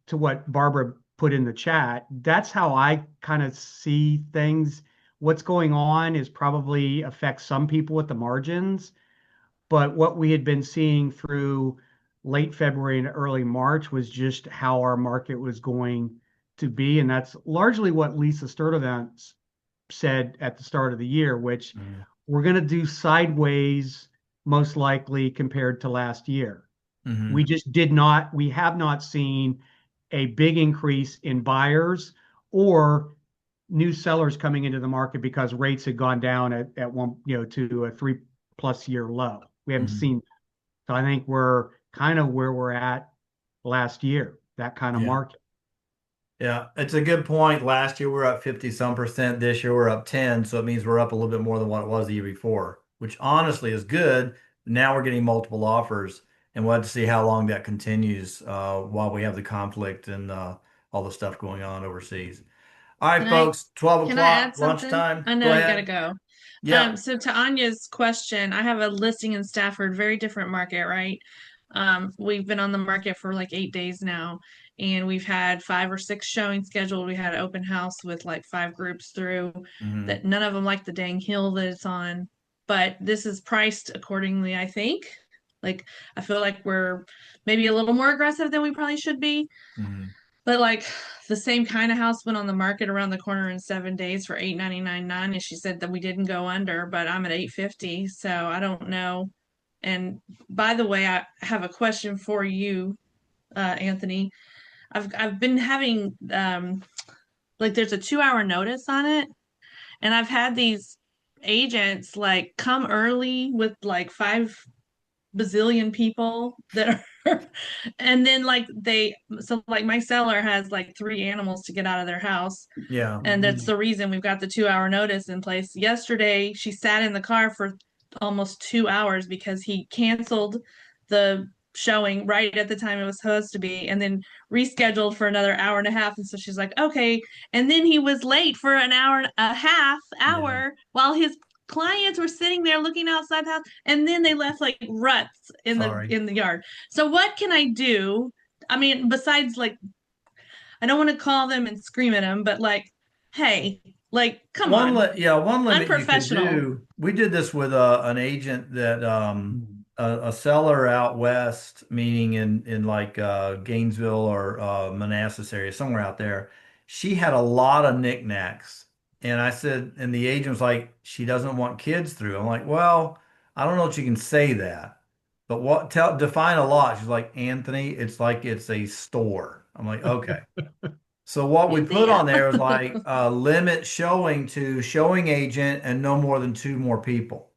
to what Barbara put in the chat, that's how I kind of see things. What's going on is probably affects some people at the margins, but what we had been seeing through late February and early March was just how our market was going to be. And that's largely what Lisa Sturdivant said at the start of the year, which we're going to do sideways, most likely compared to last year. We have not seen a big increase in buyers or new sellers coming into the market because rates had gone down at one, to a 3+ year low. We haven't seen that. So I think we're kind of where we're at last year, that kind of market. Yeah, it's a good point. Last year we were up 50 some percent. This year we're up 10. So it means we're up a little bit more than what it was the year before, which honestly is good. Now we're getting multiple offers, and we'll have to see how long that continues while we have the conflict and all the stuff going on overseas. All right, folks, 12 Can I add o'clock, something? lunchtime. I know Go you gotta ahead. go. Yeah. So to Anya's question, I have a listing in Stafford, very different market, right? We've been on the market for like 8 days now, and we've had 5 or 6 showings scheduled. We had an open house with like 5 groups through that none of them like the dang hill that it's on. But this is priced accordingly, I think. Like I feel like we're maybe a little more aggressive than we probably should be. But like the same kind of house went on the market around the corner in 7 days for $899.9, and she said that we didn't go under, but I'm at $850, so I don't know. And by the way, I have a question for you, Anthony. I've been having like there's a 2-hour notice on it, and I've had these agents like come early with like 5 bazillion people that are and then like like my seller has like 3 animals to get out of their house, Yeah. and that's the reason we've got the 2-hour notice in place. Yesterday she sat in the car for almost 2 hours because he canceled the showing right at the time it was supposed to be and then rescheduled for another hour and a half, and so she's like, okay. And then he was late for an hour and a half while his clients were sitting there looking outside the house, and then they left like ruts in the yard. So what can I do? I mean, besides like, I don't want to call them and scream at them, but like, hey, like, come on. One limit you could Unprofessional. do. We did this with an agent that a seller out west, meaning in like Gainesville or Manassas area, somewhere out there. She had a lot of knickknacks. And I said, and the agent was like, she doesn't want kids through. I'm like, well, I don't know if you can say that, but define a lot. She's like, Anthony, it's like it's a store. I'm like, okay. So what we put on there was like limit showing to showing agent and no more than 2 more people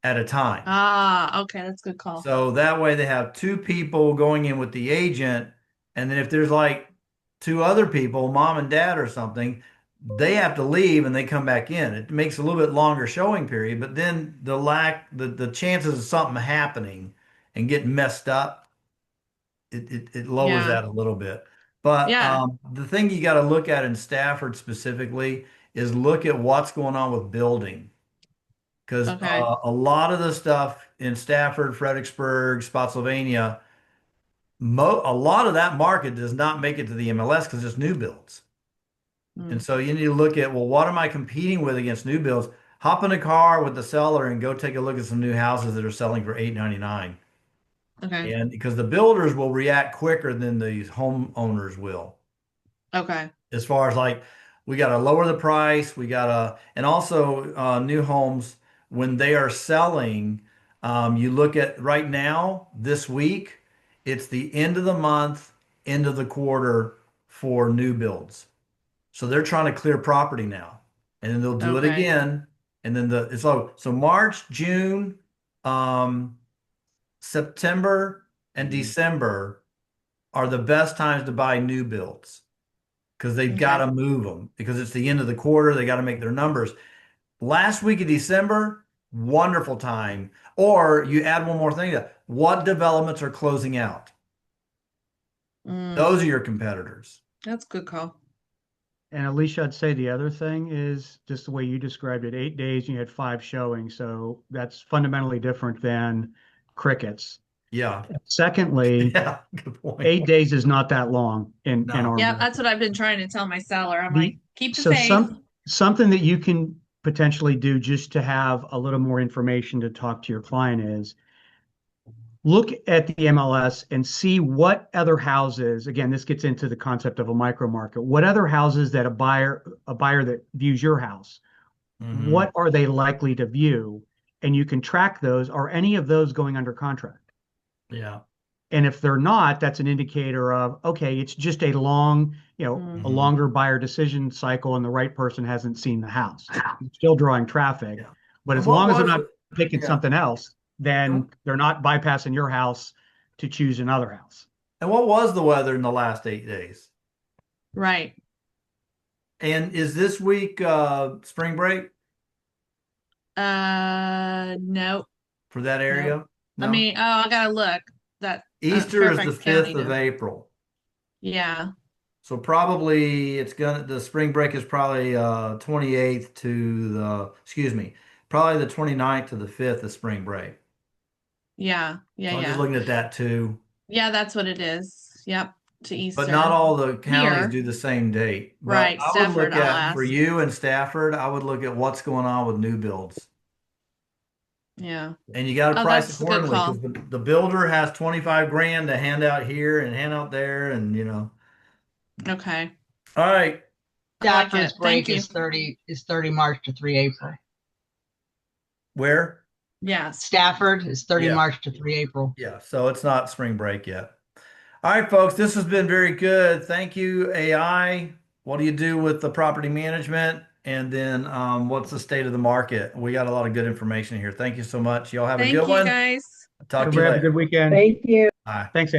at a time. Ah, okay, that's a good call. So that way they have 2 people going in with the agent, and then if there's like 2 other people, mom and dad or something, they have to leave and they come back in. It makes a little bit longer showing period, but then the chances of something happening and getting messed up, it lowers that a little bit. But the thing you got to look at in Stafford specifically is look at what's going on with building. Because a lot of the stuff in Stafford, Fredericksburg, Spotsylvania, a lot of that market does not make it to the MLS because it's new builds. And so you need to look at, well, what am I competing with against new builds? Hop in a car with the seller and go take a look at some new houses that are selling for $899. Okay. And because the builders will react quicker than the homeowners will. Okay. As far as like, we got to lower the price. And also new homes, when they are selling, you look at right now, this week, it's the end of the month, end of the quarter for new builds. So they're trying to clear property now, and then they'll do it again. And then so March, June, September, and December are the best times to buy new builds because they've got to move them because it's the end of the quarter. They got to make their numbers. Last week of December, wonderful time. Or you add one more thing to that. What developments are closing out? Those are your competitors. That's a good call. And Alicia, I'd say the other thing is just the way you described it, 8 days, and you had 5 showings. So that's fundamentally different than crickets. Yeah. Secondly, good point. 8 days is not that long in our Yeah, that's what I've been trying to tell my seller. I'm like, keep the faith. Something that you can potentially do just to have a little more information to talk to your client is look at the MLS and see what other houses, again, this gets into the concept of a micro market, what other houses that a buyer that views your house, what are they likely to view? And you can track those. Are any of those going under contract? Yeah. And if they're not, that's an indicator of, okay, it's just a long, a longer buyer decision cycle and the right person hasn't seen the house. It's still drawing traffic. Yeah. But And as what long as they're was not it- picking yeah. something else, then they're not bypassing your house to choose another house. And what was the weather in the last 8 days? Right. And is this week spring break No. for that area? I mean, oh, I gotta look. That Easter is the Fairfax County 5th of does. April. Yeah. So probably the spring break is probably 28th to probably the 29th to the 5th of spring break. Yeah. So I'm just looking at that too. Yeah, that's what it is. Yep. To Easter. But not all the counties Here. do the same date. But Right, I would Stafford, look I'll at, for ask. you and Stafford, I would look at what's going on with new builds. Yeah. And you got to Oh, price that's a good accordingly call. because the builder has 25 grand to hand out here and hand out there, and Okay. All right. I like Stafford's it. break Thank you. is 30 March to 3 April. Where? Yes. Stafford is 30 Yeah. March to 3 April. Yeah, so it's not spring break yet. All right, folks, this has been very good. Thank you, AI. What do you do with the property management? And then what's the state of the market? We got a lot of good information here. Thank you so much. Y'all have a Thank good you, one. guys. Talk to Everybody you have a later. good weekend. Thank you. Bye. Thanks,